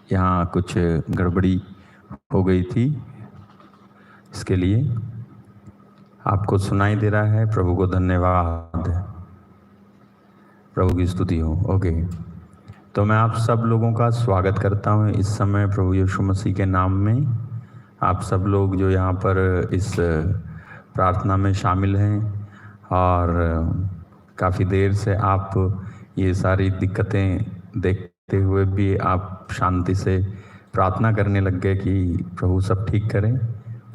यहाँ कुछ गड़बड़ी हो गई थी, इसके लिए आपको सुनाई दे रहा है। प्रभु को धन्यवाद, प्रभु की स्तुति हो। ओके, तो मैं आप सब लोगों का स्वागत करता हूँ इस समय प्रभु यीशु मसीह के नाम में। आप सब लोग जो यहाँ पर इस प्रार्थना में शामिल हैं और काफ़ी देर से आप ये सारी दिक्कतें देखते हुए भी आप शांति से प्रार्थना करने लग गए कि प्रभु सब ठीक करें।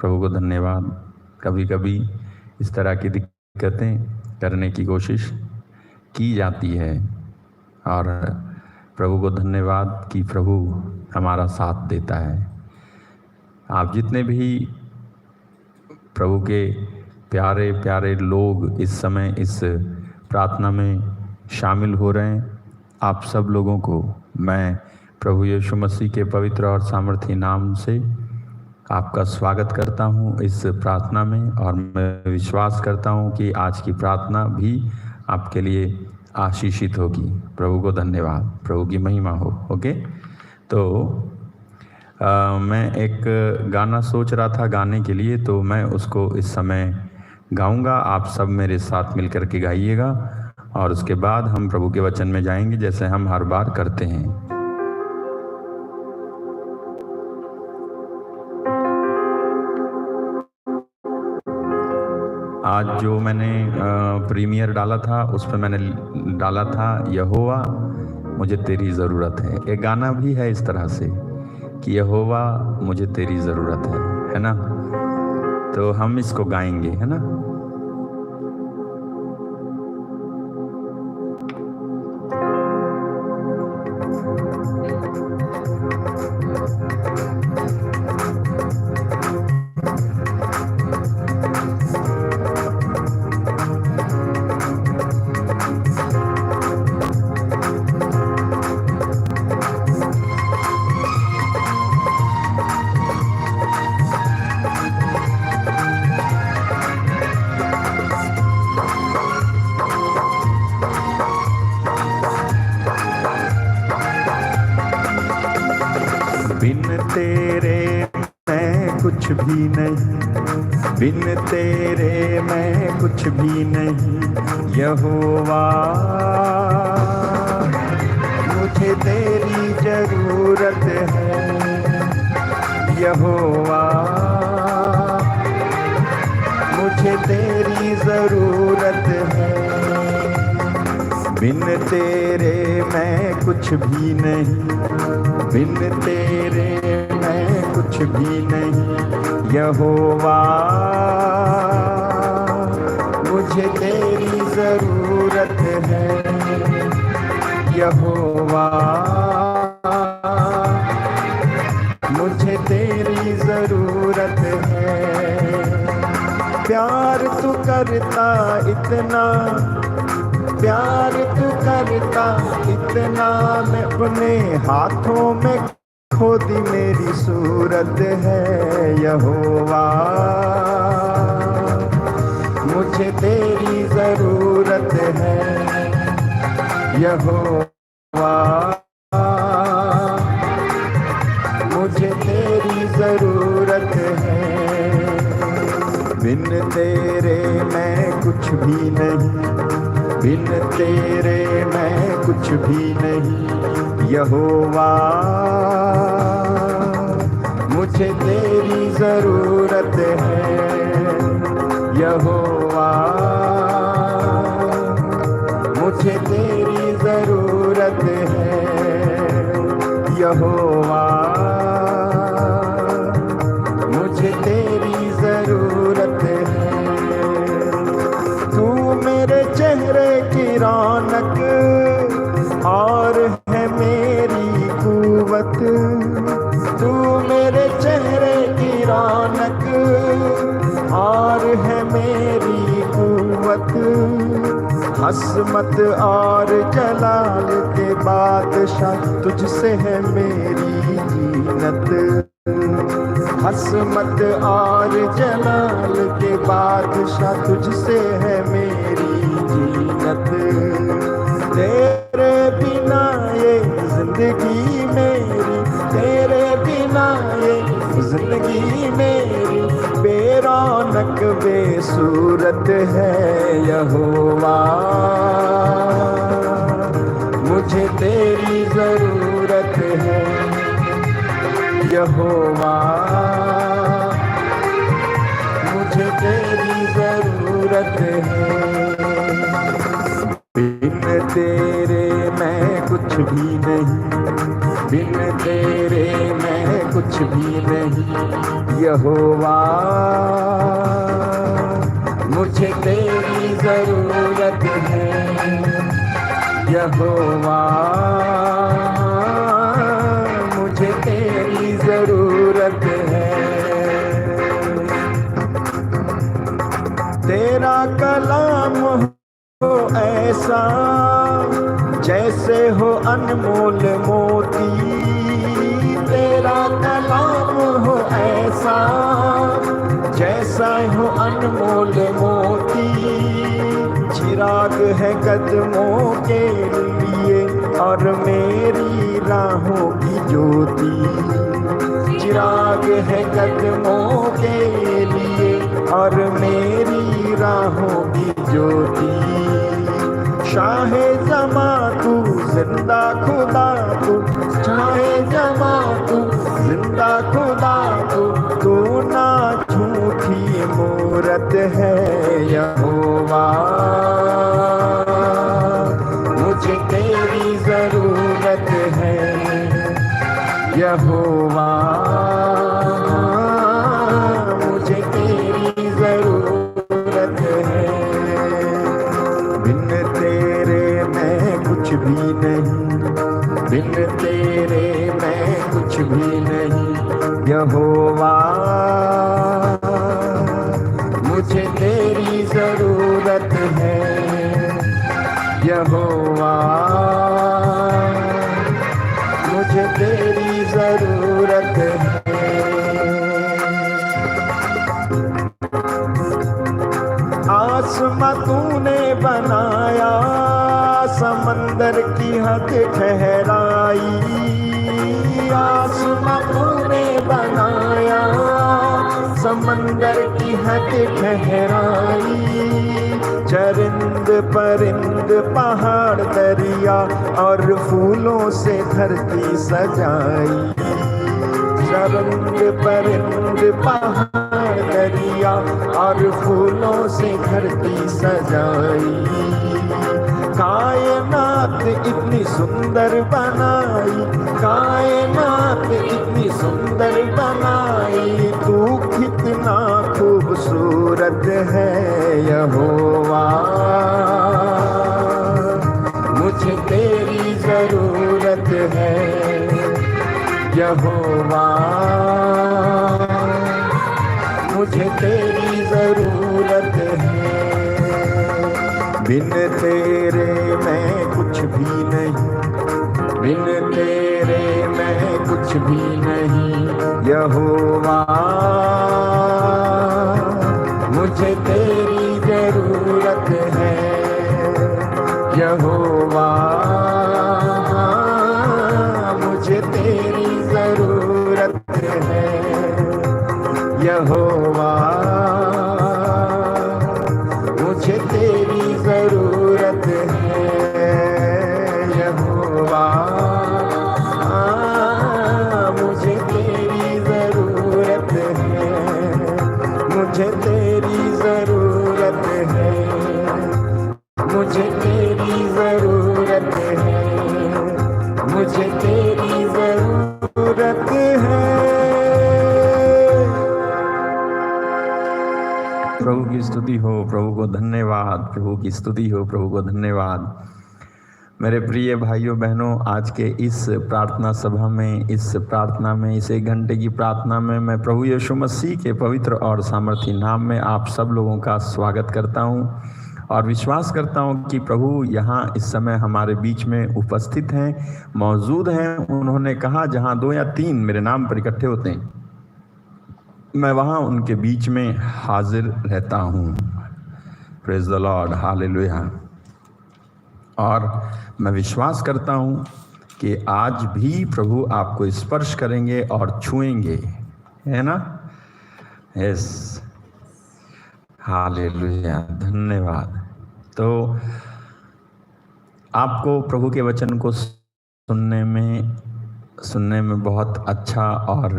प्रभु को धन्यवाद। कभी कभी इस तरह की दिक्कतें करने की कोशिश की जाती है और प्रभु को धन्यवाद कि प्रभु हमारा साथ देता है। आप जितने भी प्रभु के प्यारे प्यारे लोग इस समय इस प्रार्थना में शामिल हो रहे हैं, आप सब लोगों को मैं प्रभु यीशु मसीह के पवित्र और सामर्थी नाम से आपका स्वागत करता हूं इस प्रार्थना में। और मैं विश्वास करता हूं कि आज की प्रार्थना भी आपके लिए आशीषित होगी। प्रभु को धन्यवाद, प्रभु की महिमा हो। ओके, तो मैं एक गाना सोच रहा था गाने के लिए, तो मैं उसको इस समय गाऊंगा। आप सब मेरे साथ मिलकर के गाइएगा और उसके बाद हम प्रभु के वचन में जाएंगे जैसे हम हर बार करते हैं। आज जो मैंने प्रीमियर डाला था उस पर मैंने डाला था यहोवा मुझे तेरी ज़रूरत है। एक गाना भी है इस तरह से कि यहोवा मुझे तेरी ज़रूरत है ना। तो हम इसको गाएंगे, है ना। बिन तेरे मैं कुछ भी नहीं, बिन तेरे मैं कुछ भी नहीं। यहोवा मुझे तेरी जरूरत है, यहोवा मुझे तेरी जरूरत है। बिन तेरे मैं कुछ भी नहीं, बिन तेरे मैं कुछ भी नहीं। यहोवा मुझे तेरी जरूरत है, यहोवा मुझे तेरी जरूरत है। प्यार तू करता इतना, प्यार तू करता इतना, मैं अपने हाथों में खो दी मेरी सूरत है। यहोवा मुझे तेरी जरूरत है, यहोवा मुझे तेरी जरूरत है। बिन तेरे मैं कुछ भी नहीं, बिन तेरे मैं कुछ भी नहीं। यहोवा मुझे तेरी जरूरत है, यहोवा मुझे तेरी जरूरत है। यहोवा मुझे तेरी जरूरत है। तू मेरे चेहरे की रौनक और है मेरी कुव्वत, तू मेरे चेहरे की रौनक और है मेरी कुव्वत। हस्मत और जलाल के बादशाह तुझसे है मेरी जीनत, हस्मत और जलाल के बादशाह तुझसे है मेरी जीनत। तेरे बिना ये जिंदगी मेरी सूरत है यहोवा, मुझे तेरी जरूरत है यहोवा, मुझे तेरी जरूरत है। बिन तेरे मैं कुछ भी नहीं, बिन तेरे मैं कुछ भी नहीं यहोवा, मुझे तेरी जरूरत है यहोवा, मुझे तेरी जरूरत है। तेरा कलाम हो ऐसा जैसे हो अनमोल मोती, तेरा कलाम हो ऐसा जैसा हो अनमोल मोती, चिराग है कदमों के लिए और मेरी राहों की ज्योति, चिराग है कदमों के लिए और मेरी राहों की ज्योति। शाहे जमा तू जिंदा खुदा तू, शाहे जमा तू जिंदा खुदा तू ना झूठी मूरत है यहोवा, मुझे तेरी जरूरत है यहोवा, मुझे तेरी जरूरत है। बिन तेरे मैं कुछ भी नहीं, बिन तेरे मैं कुछ भी नहीं यहोवा, मुझे तेरी जरूरत है यहोवा, मुझे तेरी जरूरत है। आसमां तूने बनाया, समंदर की हद ठहराई, आसमां तूने बनाया, समंदर की हद ठहराई, चरिंद परिंद पहाड़ दरिया और फूलों से धरती सजाई, चरिंद परिंद पहाड़ दरिया और फूलों से धरती सजाई, कायनात इतनी सुंदर बनाई, कायनात इतनी सुंदर बनाई, तू कितना खूबसूरत है यहोवा, मुझे तेरी जरूरत है यहोवा, मुझे तेरी जरूरत है। बिन तेरे मैं कुछ भी नहीं, बिन तेरे मैं कुछ भी नहीं यहोवा, मुझे तेरी जरूरत है यहोवा, मुझे तेरी जरूरत है यहोवा, मुझे तेरी जरूरत है यहोवा, मुझे तेरी जरूरत है, मुझे तेरी जरूरत है, मुझे तेरी जरूरत है, मुझे तेरी जरूरत है। प्रभु की स्तुति हो, प्रभु को धन्यवाद, प्रभु की स्तुति हो, प्रभु को धन्यवाद। मेरे प्रिय भाइयों बहनों, आज के इस प्रार्थना सभा में, इस प्रार्थना में, इस 1 घंटे की प्रार्थना में मैं प्रभु यीशु मसीह के पवित्र और सामर्थी नाम में आप सब लोगों का स्वागत करता हूं और विश्वास करता हूं कि प्रभु यहाँ इस समय हमारे बीच में उपस्थित हैं, मौजूद हैं। उन्होंने कहा जहाँ 2 या 3 मेरे नाम पर इकट्ठे होते हैं, मैं वहाँ उनके बीच में हाजिर रहता हूँ। Praise the Lord, hallelujah. और मैं विश्वास करता हूँ कि आज भी प्रभु आपको स्पर्श करेंगे और छुएंगे, है ना? यस, हालेलुया, धन्यवाद। तो आपको प्रभु के वचन को सुनने में बहुत अच्छा और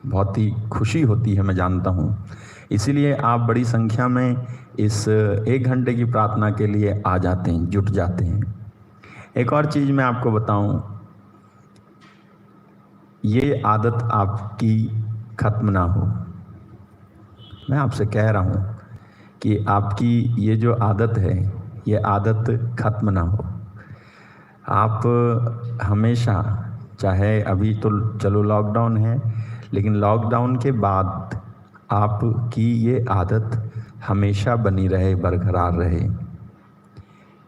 बहुत ही खुशी होती है, मैं जानता हूँ। इसीलिए आप बड़ी संख्या में इस 1 घंटे की प्रार्थना के लिए आ जाते हैं, जुट जाते हैं। एक और चीज़ मैं आपको बताऊं, ये आदत आपकी खत्म ना हो। मैं आपसे कह रहा हूं कि आपकी ये जो आदत है, ये आदत खत्म ना हो। आप हमेशा, चाहे अभी तो चलो लॉकडाउन है, लेकिन लॉकडाउन के बाद आपकी ये आदत हमेशा बनी रहे, बरकरार रहे।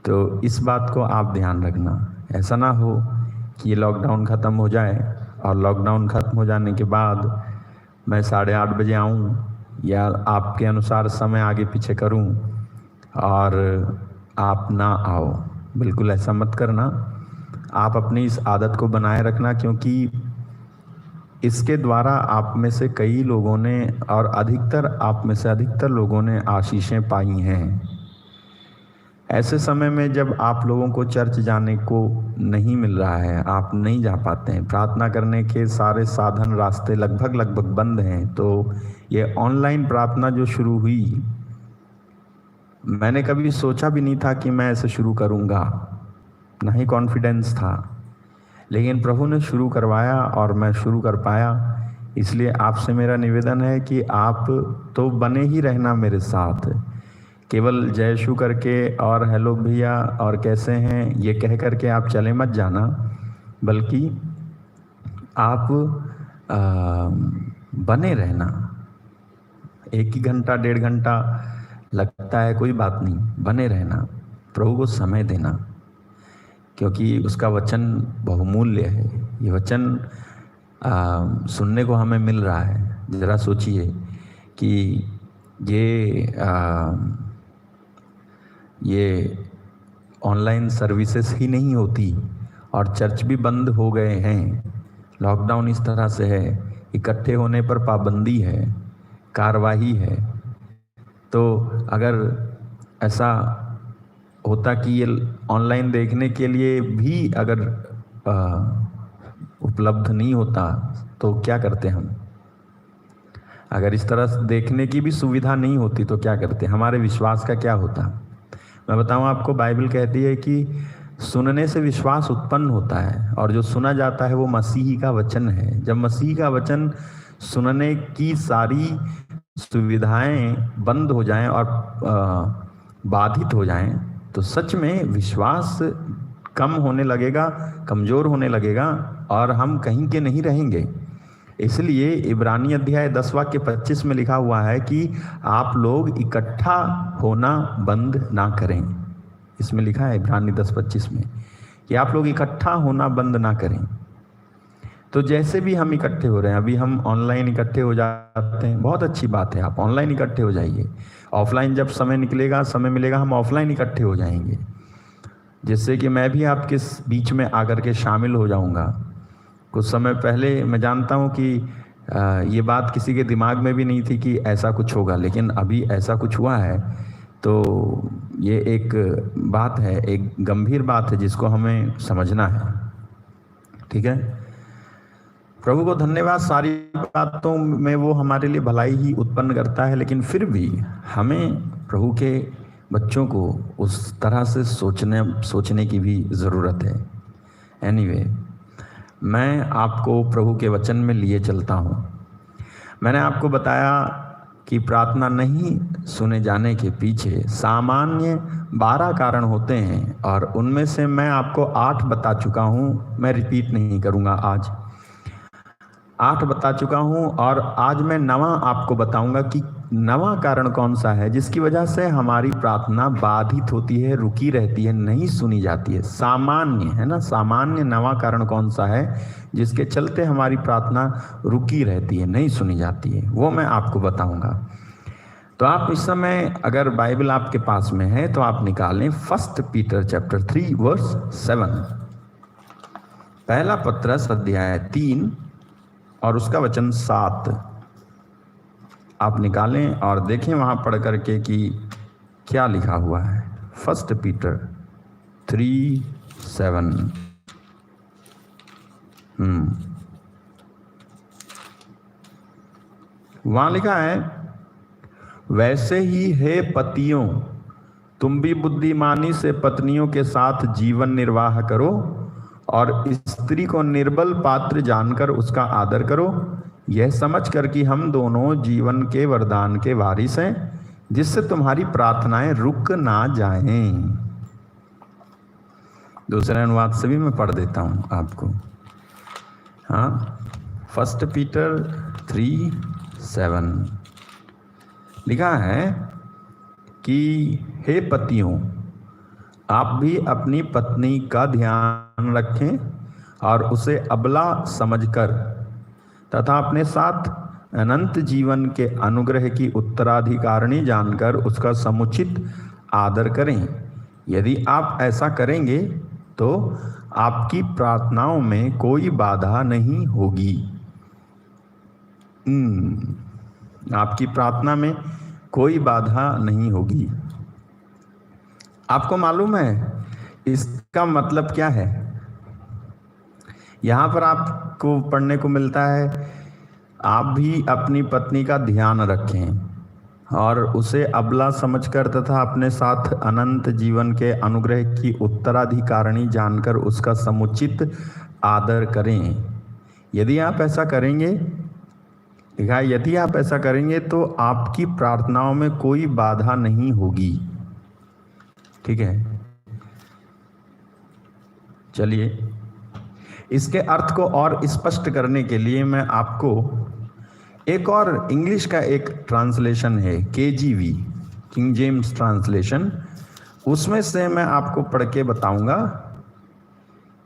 तो इस बात को आप ध्यान रखना। ऐसा ना हो कि ये लॉकडाउन ख़त्म हो जाए और लॉकडाउन ख़त्म हो जाने के बाद मैं 8:30 बजे आऊँ या आपके अनुसार समय आगे पीछे करूँ और आप ना आओ। बिल्कुल ऐसा मत करना। आप अपनी इस आदत को बनाए रखना, क्योंकि इसके द्वारा आप में से कई लोगों ने और आप में से अधिकतर लोगों ने आशीषें पाई हैं। ऐसे समय में जब आप लोगों को चर्च जाने को नहीं मिल रहा है, आप नहीं जा पाते हैं, प्रार्थना करने के सारे साधन, रास्ते लगभग बंद हैं, तो ये ऑनलाइन प्रार्थना जो शुरू हुई, मैंने कभी सोचा भी नहीं था कि मैं ऐसे शुरू करूँगा, ना ही कॉन्फिडेंस था, लेकिन प्रभु ने शुरू करवाया और मैं शुरू कर पाया। इसलिए आपसे मेरा निवेदन है कि आप तो बने ही रहना मेरे साथ। केवल जय शू करके और हेलो भैया और कैसे हैं ये कह करके आप चले मत जाना, बल्कि आप बने रहना। 1 घंटा 1.5 घंटा लगता है, कोई बात नहीं, बने रहना, प्रभु को समय देना, क्योंकि उसका वचन बहुमूल्य है। ये वचन सुनने को हमें मिल रहा है। ज़रा सोचिए कि ये ऑनलाइन सर्विसेज ही नहीं होती और चर्च भी बंद हो गए हैं। लॉकडाउन इस तरह से है, इकट्ठे होने पर पाबंदी है, कार्रवाई है। तो अगर ऐसा होता कि ये ऑनलाइन देखने के लिए भी अगर उपलब्ध नहीं होता तो क्या करते हम? अगर इस तरह से देखने की भी सुविधा नहीं होती तो क्या करते? हमारे विश्वास का क्या होता? मैं बताऊं आपको, बाइबल कहती है कि सुनने से विश्वास उत्पन्न होता है और जो सुना जाता है वो मसीही का वचन है। जब मसीही का वचन सुनने की सारी सुविधाएं बंद हो जाएं और बाधित हो जाएं, तो सच में विश्वास कम होने लगेगा, कमज़ोर होने लगेगा और हम कहीं के नहीं रहेंगे। इसलिए इब्रानी अध्याय 10 वाक्य 25 में लिखा हुआ है कि आप लोग इकट्ठा होना बंद ना करें। इसमें लिखा है इब्रानी 10:25 में कि आप लोग इकट्ठा होना बंद ना करें। तो जैसे भी हम इकट्ठे हो रहे हैं, अभी हम ऑनलाइन इकट्ठे हो जाते हैं, बहुत अच्छी बात है, आप ऑनलाइन इकट्ठे हो जाइए। ऑफलाइन जब समय मिलेगा हम ऑफलाइन इकट्ठे हो जाएंगे, जिससे कि मैं भी आपके बीच में आकर के शामिल हो जाऊंगा। कुछ समय पहले मैं जानता हूं कि ये बात किसी के दिमाग में भी नहीं थी कि ऐसा कुछ होगा, लेकिन अभी ऐसा कुछ हुआ है। तो ये एक बात है, एक गंभीर बात है जिसको हमें समझना है। ठीक है, प्रभु को धन्यवाद। सारी बातों में वो हमारे लिए भलाई ही उत्पन्न करता है, लेकिन फिर भी हमें प्रभु के बच्चों को उस तरह से सोचने की भी ज़रूरत है। एनीवे, मैं आपको प्रभु के वचन में लिए चलता हूँ। मैंने आपको बताया कि प्रार्थना नहीं सुने जाने के पीछे सामान्य 12 कारण होते हैं और उनमें से मैं आपको 8 बता चुका हूँ। मैं रिपीट नहीं करूँगा, आज 8 बता चुका हूँ और आज मैं 9वां आपको बताऊंगा कि 9वां कारण कौन सा है जिसकी वजह से हमारी प्रार्थना बाधित होती है, रुकी रहती है, नहीं सुनी जाती है। सामान्य है ना, सामान्य 9वां कारण कौन सा है जिसके चलते हमारी प्रार्थना रुकी रहती है, नहीं सुनी जाती है, वो मैं आपको बताऊंगा। तो आप इस समय अगर बाइबल आपके पास में है तो आप निकालें 1 पीटर चैप्टर 3 वर्स 7। पहला पत्रस अध्याय 3 और उसका वचन 7। आप निकालें और देखें वहाँ पढ़ करके कि क्या लिखा हुआ है। 1 पीटर 3:7। वहाँ लिखा है, वैसे ही हे पतियों तुम भी बुद्धिमानी से पत्नियों के साथ जीवन निर्वाह करो और स्त्री को निर्बल पात्र जानकर उसका आदर करो, यह समझकर कि हम दोनों जीवन के वरदान के वारिस हैं, जिससे तुम्हारी प्रार्थनाएं रुक ना जाएं। दूसरे अनुवाद से भी मैं पढ़ देता हूं आपको। हाँ, 1 पीटर 3:7 लिखा है कि हे पतियों आप भी अपनी पत्नी का ध्यान रखें और उसे अबला समझकर तथा अपने साथ अनंत जीवन के अनुग्रह की उत्तराधिकारिणी जानकर उसका समुचित आदर करें। यदि आप ऐसा करेंगे तो आपकी प्रार्थनाओं में कोई बाधा नहीं होगी। आपकी प्रार्थना में कोई बाधा नहीं होगी। आपको मालूम है इसका मतलब क्या है? यहाँ पर आपको पढ़ने को मिलता है, आप भी अपनी पत्नी का ध्यान रखें और उसे अबला समझकर तथा अपने साथ अनंत जीवन के अनुग्रह की उत्तराधिकारिणी जानकर उसका समुचित आदर करें। यदि आप ऐसा करेंगे, यदि आप ऐसा करेंगे तो आपकी प्रार्थनाओं में कोई बाधा नहीं होगी। ठीक है, चलिए इसके अर्थ को और स्पष्ट करने के लिए मैं आपको एक और इंग्लिश का एक ट्रांसलेशन है, KJV, किंग जेम्स ट्रांसलेशन, उसमें से मैं आपको पढ़ के बताऊंगा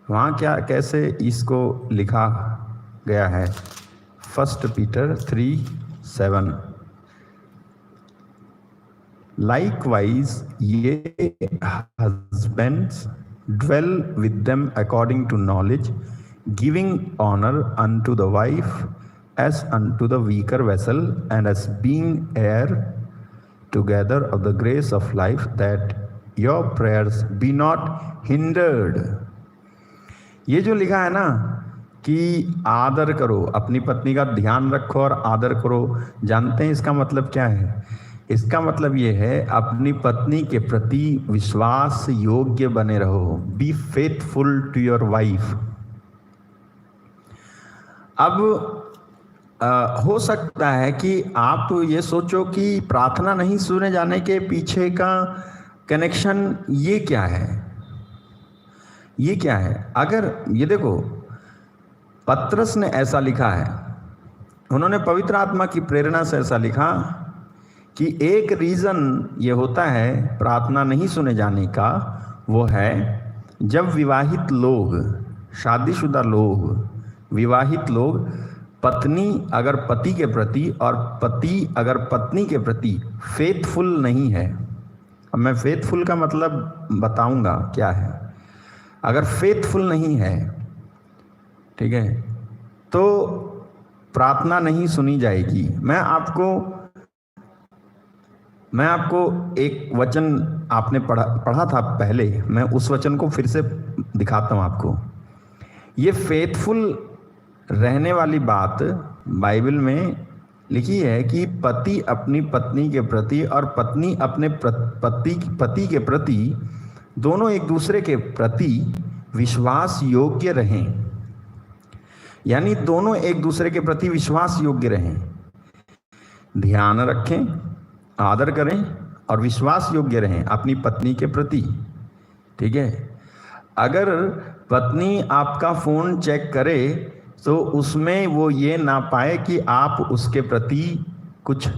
वहाँ क्या कैसे इसको लिखा गया है। 1 Peter 3:7 Likewise, ye husbands, dwell with them according to knowledge, giving honor unto the wife as unto the weaker vessel, and as being heir together of the grace of life, that your prayers be not hindered. ये जो लिखा है ना कि आदर करो, अपनी पत्नी का ध्यान रखो और आदर करो, जानते हैं इसका मतलब क्या है? इसका मतलब ये है अपनी पत्नी के प्रति विश्वास योग्य बने रहो। Be faithful to your wife. अब हो सकता है कि आप ये सोचो कि प्रार्थना नहीं सुने जाने के पीछे का कनेक्शन ये क्या है, ये क्या है? अगर ये देखो, पत्रस ने ऐसा लिखा है, उन्होंने पवित्र आत्मा की प्रेरणा से ऐसा लिखा कि एक रीज़न ये होता है प्रार्थना नहीं सुने जाने का, वो है जब विवाहित लोग, शादीशुदा लोग, विवाहित लोग, पत्नी अगर पति के प्रति और पति अगर पत्नी के प्रति फेथफुल नहीं है। अब मैं फेथफुल का मतलब बताऊंगा क्या है। अगर फेथफुल नहीं है, ठीक है, तो प्रार्थना नहीं सुनी जाएगी। मैं आपको एक वचन आपने पढ़ा था पहले, मैं उस वचन को फिर से दिखाता हूँ आपको। ये फेथफुल रहने वाली बात बाइबल में लिखी है कि पति अपनी पत्नी के प्रति और पत्नी अपने पति के प्रति, दोनों एक दूसरे के प्रति विश्वास योग्य रहें। यानी दोनों एक दूसरे के प्रति विश्वास योग्य रहें, ध्यान रखें, आदर करें और विश्वास योग्य रहें अपनी पत्नी के प्रति। ठीक है, अगर पत्नी आपका फोन चेक करे तो उसमें वो ये ना पाए कि आप उसके प्रति कुछ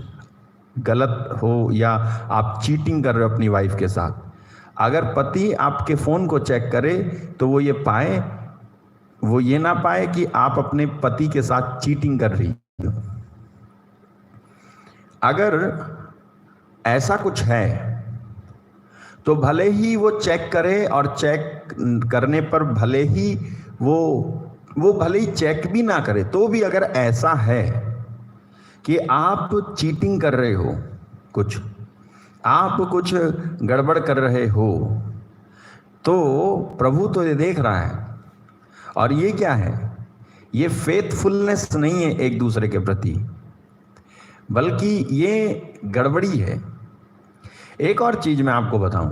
गलत हो या आप चीटिंग कर रहे हो अपनी वाइफ के साथ। अगर पति आपके फोन को चेक करे तो वो ये ना पाए कि आप अपने पति के साथ चीटिंग कर रही हो। अगर ऐसा कुछ है तो भले ही वो चेक करे, और चेक करने पर भले ही वो भले ही चेक भी ना करे, तो भी अगर ऐसा है कि आप चीटिंग कर रहे हो, कुछ आप कुछ गड़बड़ कर रहे हो, तो प्रभु तो ये देख रहा है। और ये क्या है? ये फेथफुलनेस नहीं है एक दूसरे के प्रति, बल्कि ये गड़बड़ी है। एक और चीज मैं आपको बताऊं,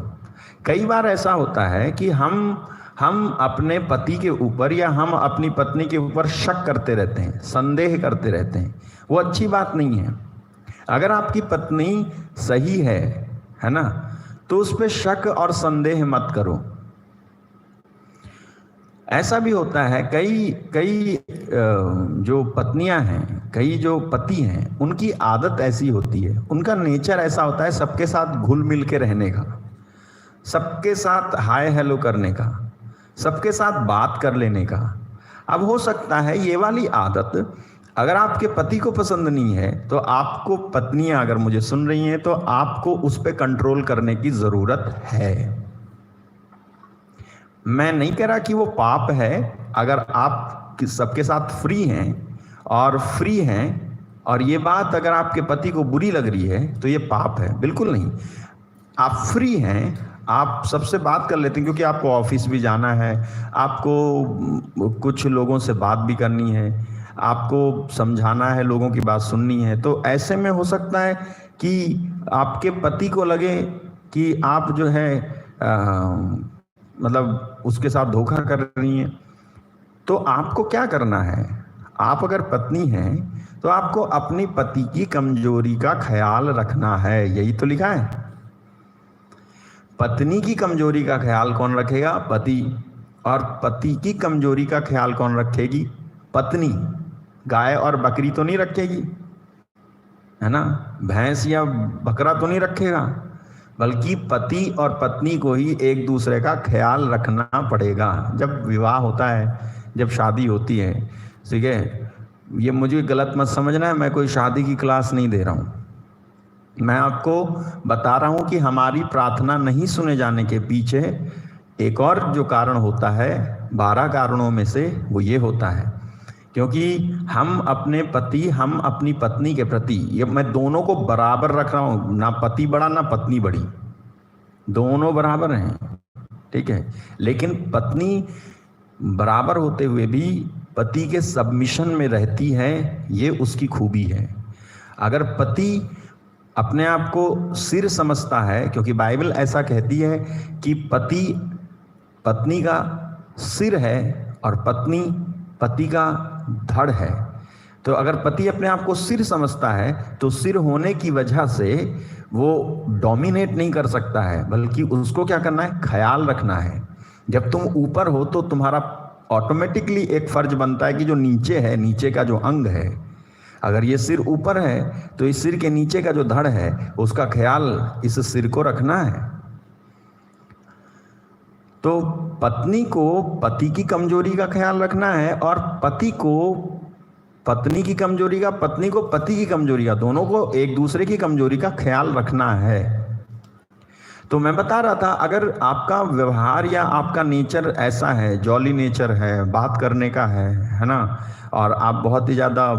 कई बार ऐसा होता है कि हम अपने पति के ऊपर या हम अपनी पत्नी के ऊपर शक करते रहते हैं, संदेह करते रहते हैं। वो अच्छी बात नहीं है। अगर आपकी पत्नी सही है ना, तो उस पर शक और संदेह मत करो। ऐसा भी होता है, कई जो पत्नियां हैं, कई जो पति हैं, उनकी आदत ऐसी होती है, उनका नेचर ऐसा होता है सबके साथ घुल मिल के रहने का, सबके साथ हाय हेलो करने का, सबके साथ बात कर लेने का। अब हो सकता है ये वाली आदत अगर आपके पति को पसंद नहीं है, तो आपको, पत्नियां अगर मुझे सुन रही हैं, तो आपको उस पर कंट्रोल करने की जरूरत है। मैं नहीं कह रहा कि वो पाप है। अगर आप सबके साथ फ्री हैं और ये बात अगर आपके पति को बुरी लग रही है, तो ये पाप है, बिल्कुल नहीं। आप फ्री हैं, आप सबसे बात कर लेते हैं, क्योंकि आपको ऑफिस भी जाना है, आपको कुछ लोगों से बात भी करनी है, आपको समझाना है, लोगों की बात सुननी है। तो ऐसे में हो सकता है कि आपके पति को लगे कि आप जो है मतलब उसके साथ धोखा कर रही हैं। तो आपको क्या करना है? आप अगर पत्नी हैं, तो आपको अपनी पति की कमजोरी का ख्याल रखना है। यही तो लिखा है। पत्नी की कमजोरी का ख्याल कौन रखेगा? पति। और पति की कमजोरी का ख्याल कौन रखेगी? पत्नी। गाय और बकरी तो नहीं रखेगी, है ना, भैंस या बकरा तो नहीं रखेगा, बल्कि पति और पत्नी को ही एक दूसरे का ख्याल रखना पड़ेगा। जब विवाह होता है, जब शादी होती है, ठीक है, ये मुझे गलत मत समझना है, मैं कोई शादी की क्लास नहीं दे रहा हूँ। मैं आपको बता रहा हूँ कि हमारी प्रार्थना नहीं सुने जाने के पीछे एक और जो कारण होता है, 12 कारणों में से वो ये होता है, क्योंकि हम अपने पति, हम अपनी पत्नी के प्रति, ये मैं दोनों को बराबर रख रहा हूँ, ना पति बड़ा ना पत्नी बड़ी, दोनों बराबर हैं, ठीक है। लेकिन पत्नी बराबर होते हुए भी पति के सबमिशन में रहती है, ये उसकी खूबी है। अगर पति अपने आप को सिर समझता है, क्योंकि बाइबल ऐसा कहती है कि पति पत्नी का सिर है और पत्नी पति का धड़ है। तो अगर पति अपने आप को सिर समझता है, तो सिर होने की वजह से वो डोमिनेट नहीं कर सकता है, बल्कि उसको क्या करना है? ख्याल रखना है। जब तुम ऊपर हो, तो तुम्हारा ऑटोमेटिकली एक फर्ज बनता है कि जो नीचे है, नीचे का जो अंग है, अगर ये सिर ऊपर है, तो इस सिर के नीचे का जो धड़ है, उसका ख्याल इस सिर को रखना है। तो पत्नी को पति की कमजोरी का ख्याल रखना है, और पति को पत्नी की कमजोरी का, पत्नी को पति की कमजोरी का, दोनों को एक दूसरे की कमजोरी का ख्याल रखना है। तो मैं बता रहा था, अगर आपका व्यवहार या आपका नेचर ऐसा है, जॉली नेचर है, बात करने का है ना, और आप बहुत ही ज़्यादा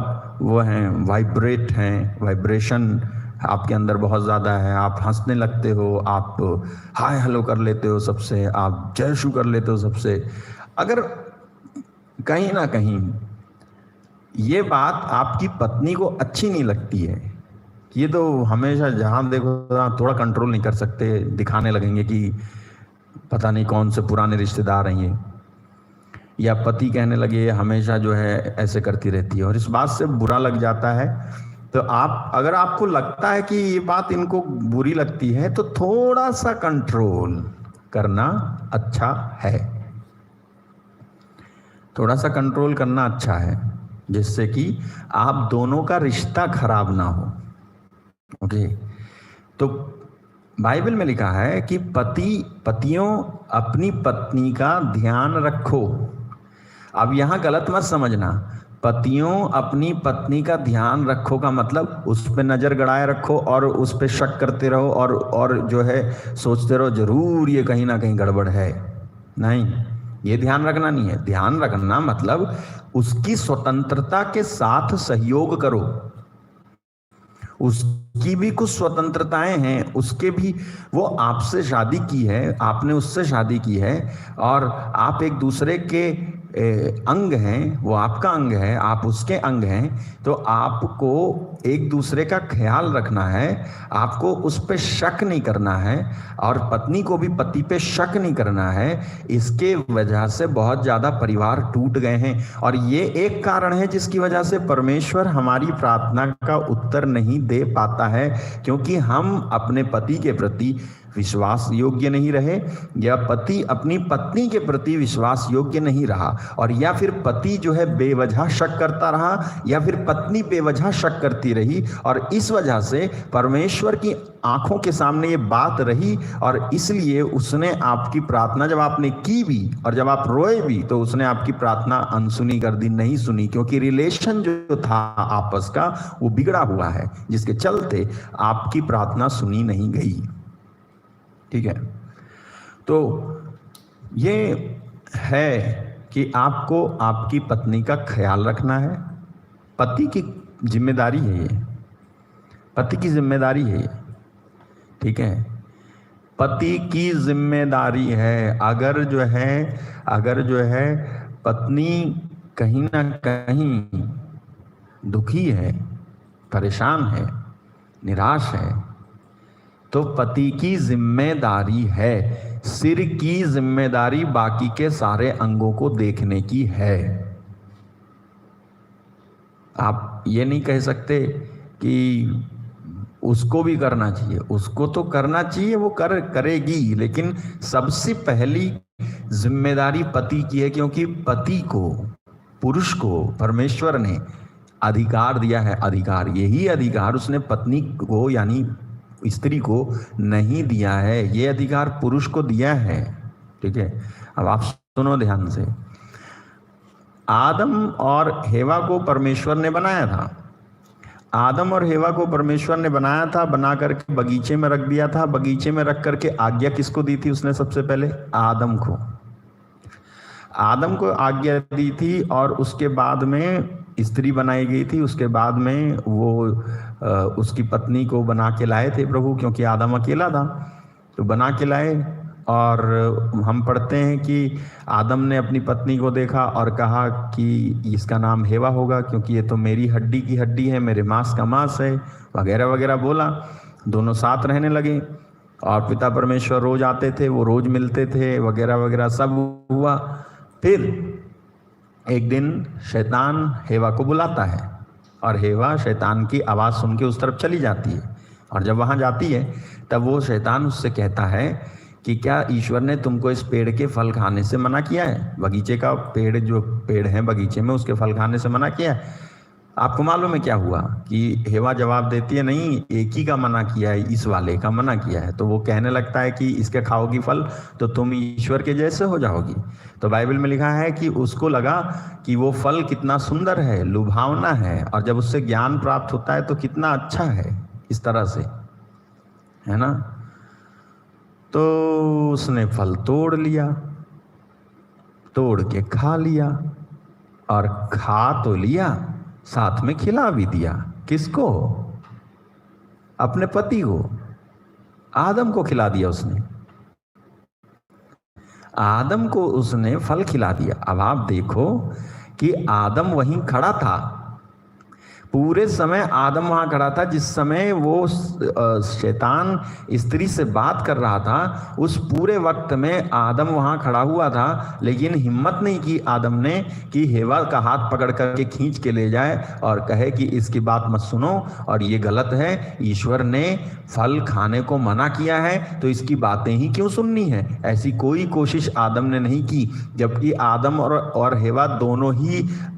वो हैं, वाइब्रेट हैं, वाइब्रेशन आपके अंदर बहुत ज़्यादा है, आप हंसने लगते हो, आप हाय हेलो कर लेते हो सबसे, आप जय शू कर लेते हो सबसे, अगर कहीं ना कहीं ये बात आपकी पत्नी को अच्छी नहीं लगती है, ये तो हमेशा जहाँ देखो थोड़ा कंट्रोल नहीं कर सकते, दिखाने लगेंगे कि पता नहीं कौन से पुराने रिश्तेदार हैं ये, या पति कहने लगे हमेशा जो है ऐसे करती रहती है, और इस बात से बुरा लग जाता है। तो आप, अगर आपको लगता है कि ये बात इनको बुरी लगती है, तो थोड़ा सा कंट्रोल करना अच्छा है, थोड़ा सा कंट्रोल करना अच्छा है, जिससे कि आप दोनों का रिश्ता खराब ना हो। ओके, तो बाइबल में लिखा है कि पतियों अपनी पत्नी का ध्यान रखो। अब यहां गलत मत समझना, पतियों अपनी पत्नी का ध्यान रखो का मतलब उस पर नजर गड़ाए रखो और उस पर शक करते रहो और जो है सोचते रहो जरूर ये कहीं ना कहीं गड़बड़ है। नहीं, ये ध्यान रखना नहीं है। ध्यान रखना मतलब उसकी स्वतंत्रता के साथ सहयोग करो। उसकी भी कुछ स्वतंत्रताएं हैं, उसके भी, वो आपसे शादी की है, आपने उससे शादी की है, और आप एक दूसरे के अंग हैं, वो आपका अंग है, आप उसके अंग हैं, तो आपको एक दूसरे का ख्याल रखना है, आपको उस पे शक नहीं करना है, और पत्नी को भी पति पे शक नहीं करना है। इसके वजह से बहुत ज़्यादा परिवार टूट गए हैं, और ये एक कारण है जिसकी वजह से परमेश्वर हमारी प्रार्थना का उत्तर नहीं दे पाता है, क्योंकि हम अपने पति के प्रति विश्वास योग्य नहीं रहे, या पति अपनी पत्नी के प्रति विश्वास योग्य नहीं रहा, और या फिर पति जो है बेवजह शक करता रहा, या फिर पत्नी बेवजह शक करती रही, और इस वजह से परमेश्वर की आंखों के सामने ये बात रही, और इसलिए उसने आपकी प्रार्थना जब आपने की भी और जब आप रोए भी, तो उसने आपकी प्रार्थना अनसुनी कर दी, नहीं सुनी, क्योंकि रिलेशन जो था आपस का वो बिगड़ा हुआ है, जिसके चलते आपकी प्रार्थना सुनी नहीं गई। ठीक है, तो ये है कि आपको आपकी पत्नी का ख्याल रखना है, पति की जिम्मेदारी है ये, पति की जिम्मेदारी है ये। ठीक है, पति की जिम्मेदारी है। अगर जो है पत्नी कहीं ना कहीं दुखी है, परेशान है, निराश है, तो पति की जिम्मेदारी है, सिर की जिम्मेदारी बाकी के सारे अंगों को देखने की है। आप ये नहीं कह सकते कि उसको भी करना चाहिए, उसको तो करना चाहिए, वो करेगी, लेकिन सबसे पहली जिम्मेदारी पति की है, क्योंकि पति को, पुरुष को परमेश्वर ने अधिकार दिया है। अधिकार, यही अधिकार उसने पत्नी को यानी स्त्री को नहीं दिया है, ये अधिकार पुरुष को दिया है। ठीक है, अब आप सुनो ध्यान से। आदम और हेवा को परमेश्वर ने बनाया था, आदम और हेवा को परमेश्वर ने बनाया था, बना करके बगीचे में रख दिया था। बगीचे में रख करके आज्ञा किसको दी थी उसने? सबसे पहले आदम को, आदम को आज्ञा दी थी, और उसके बाद में स्त्री बनाई गई थी। उसके बाद में वो उसकी पत्नी को बना के लाए थे प्रभु, क्योंकि आदम अकेला था, तो बना के लाए। और हम पढ़ते हैं कि आदम ने अपनी पत्नी को देखा और कहा कि इसका नाम हेवा होगा, क्योंकि ये तो मेरी हड्डी की हड्डी है, मेरे मांस का मांस है, वगैरह वगैरह बोला। दोनों साथ रहने लगे, और पिता परमेश्वर रोज आते थे, वो रोज मिलते थे, वगैरह वगैरह सब हुआ। फिर एक दिन शैतान हेवा को बुलाता है, और हेवा शैतान की आवाज़ सुन के उस तरफ चली जाती है, और जब वहाँ जाती है तब वो शैतान उससे कहता है कि क्या ईश्वर ने तुमको इस पेड़ के फल खाने से मना किया है? बगीचे का पेड़, जो पेड़ है बगीचे में, उसके फल खाने से मना किया है? आपको मालूम है क्या हुआ? कि हेवा जवाब देती है, नहीं, एक ही का मना किया है, इस वाले का मना किया है। तो वो कहने लगता है कि इसके खाओगी फल तो तुम ईश्वर के जैसे हो जाओगी। तो बाइबल में लिखा है कि उसको लगा कि वो फल कितना सुंदर है, लुभावना है, और जब उससे ज्ञान प्राप्त होता है तो कितना अच्छा है, इस तरह से, है ना। तो उसने फल तोड़ लिया, तोड़ के खा लिया, और खा तो लिया, साथ में खिला भी दिया। किसको? अपने पति को, आदम को खिला दिया उसने, आदम को उसने फल खिला दिया। अब आप देखो कि आदम वहीं खड़ा था, पूरे समय आदम वहां खड़ा था। जिस समय वो शैतान स्त्री से बात कर रहा था, उस पूरे वक्त में आदम वहां खड़ा हुआ था, लेकिन हिम्मत नहीं की आदम ने कि हेवा का हाथ पकड़ करके खींच के ले जाए और कहे कि इसकी बात मत सुनो और ये गलत है, ईश्वर ने फल खाने को मना किया है तो इसकी बातें ही क्यों सुननी है। ऐसी कोई कोशिश आदम ने नहीं की, जबकि आदम और हेवा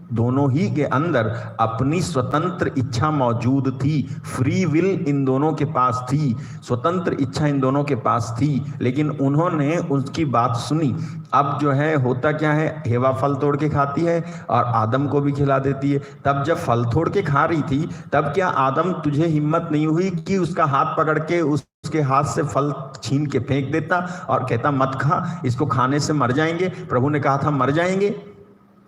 दोनों ही के अंदर अपनी स्वतंत्र इच्छा मौजूद थी। फ्री विल इन दोनों के पास थी, स्वतंत्र इच्छा इन दोनों के पास थी, लेकिन उन्होंने उसकी बात सुनी। अब जो है होता क्या है, हेवा फल तोड़ के खाती है और आदम को भी खिला देती है। तब जब फल तोड़ के खा रही थी, तब क्या आदम तुझे हिम्मत नहीं हुई कि उसका हाथ पकड़ के उसके हाथ से फल छीन के फेंक देता और कहता मत खा, इसको खाने से मर जाएंगे। प्रभु ने कहा था मर जाएंगे,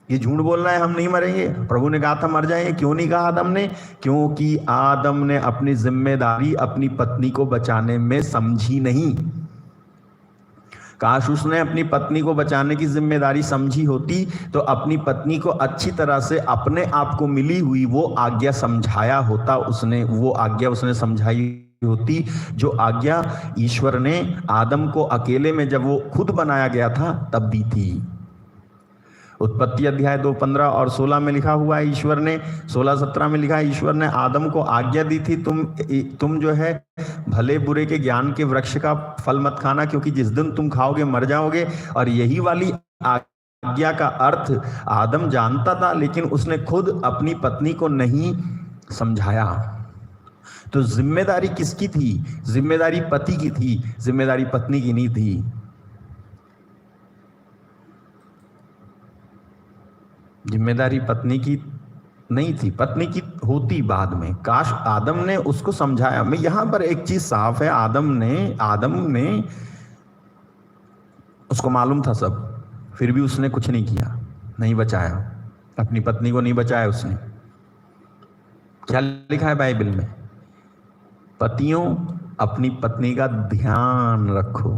ये झूठ बोल रहा है हम नहीं मरेंगे। प्रभु ने कहा था मर जाएंगे। क्यों नहीं कहा आदम ने? क्योंकि आदम ने अपनी जिम्मेदारी अपनी पत्नी को बचाने में समझी नहीं। काश उसने अपनी पत्नी को बचाने की जिम्मेदारी समझी होती तो अपनी पत्नी को अच्छी तरह से अपने आप को मिली हुई वो आज्ञा समझाया होता, उसने वो आज्ञा उसने समझाई होती जो आज्ञा ईश्वर ने आदम को अकेले में जब वो खुद बनाया गया था तब दी थी। उत्पत्ति अध्याय 2, 15 और 16 में लिखा हुआ है, ईश्वर ने 16-17 में लिखा है, ईश्वर ने आदम को आज्ञा दी थी तुम जो है भले बुरे के ज्ञान के वृक्ष का फल मत खाना, क्योंकि जिस दिन तुम खाओगे मर जाओगे। और यही वाली आज्ञा का अर्थ आदम जानता था, लेकिन उसने खुद अपनी पत्नी को नहीं समझाया। तो जिम्मेदारी किसकी थी? जिम्मेदारी पति की थी, जिम्मेदारी पत्नी की नहीं थी। जिम्मेदारी पत्नी की नहीं थी, पत्नी की होती बाद में। काश आदम ने उसको समझाया। मैं यहां पर एक चीज साफ है, आदम ने उसको मालूम था सब, फिर भी उसने कुछ नहीं किया, नहीं बचाया, अपनी पत्नी को नहीं बचाया उसने। क्या लिखा है बाइबल में? पतियों अपनी पत्नी का ध्यान रखो।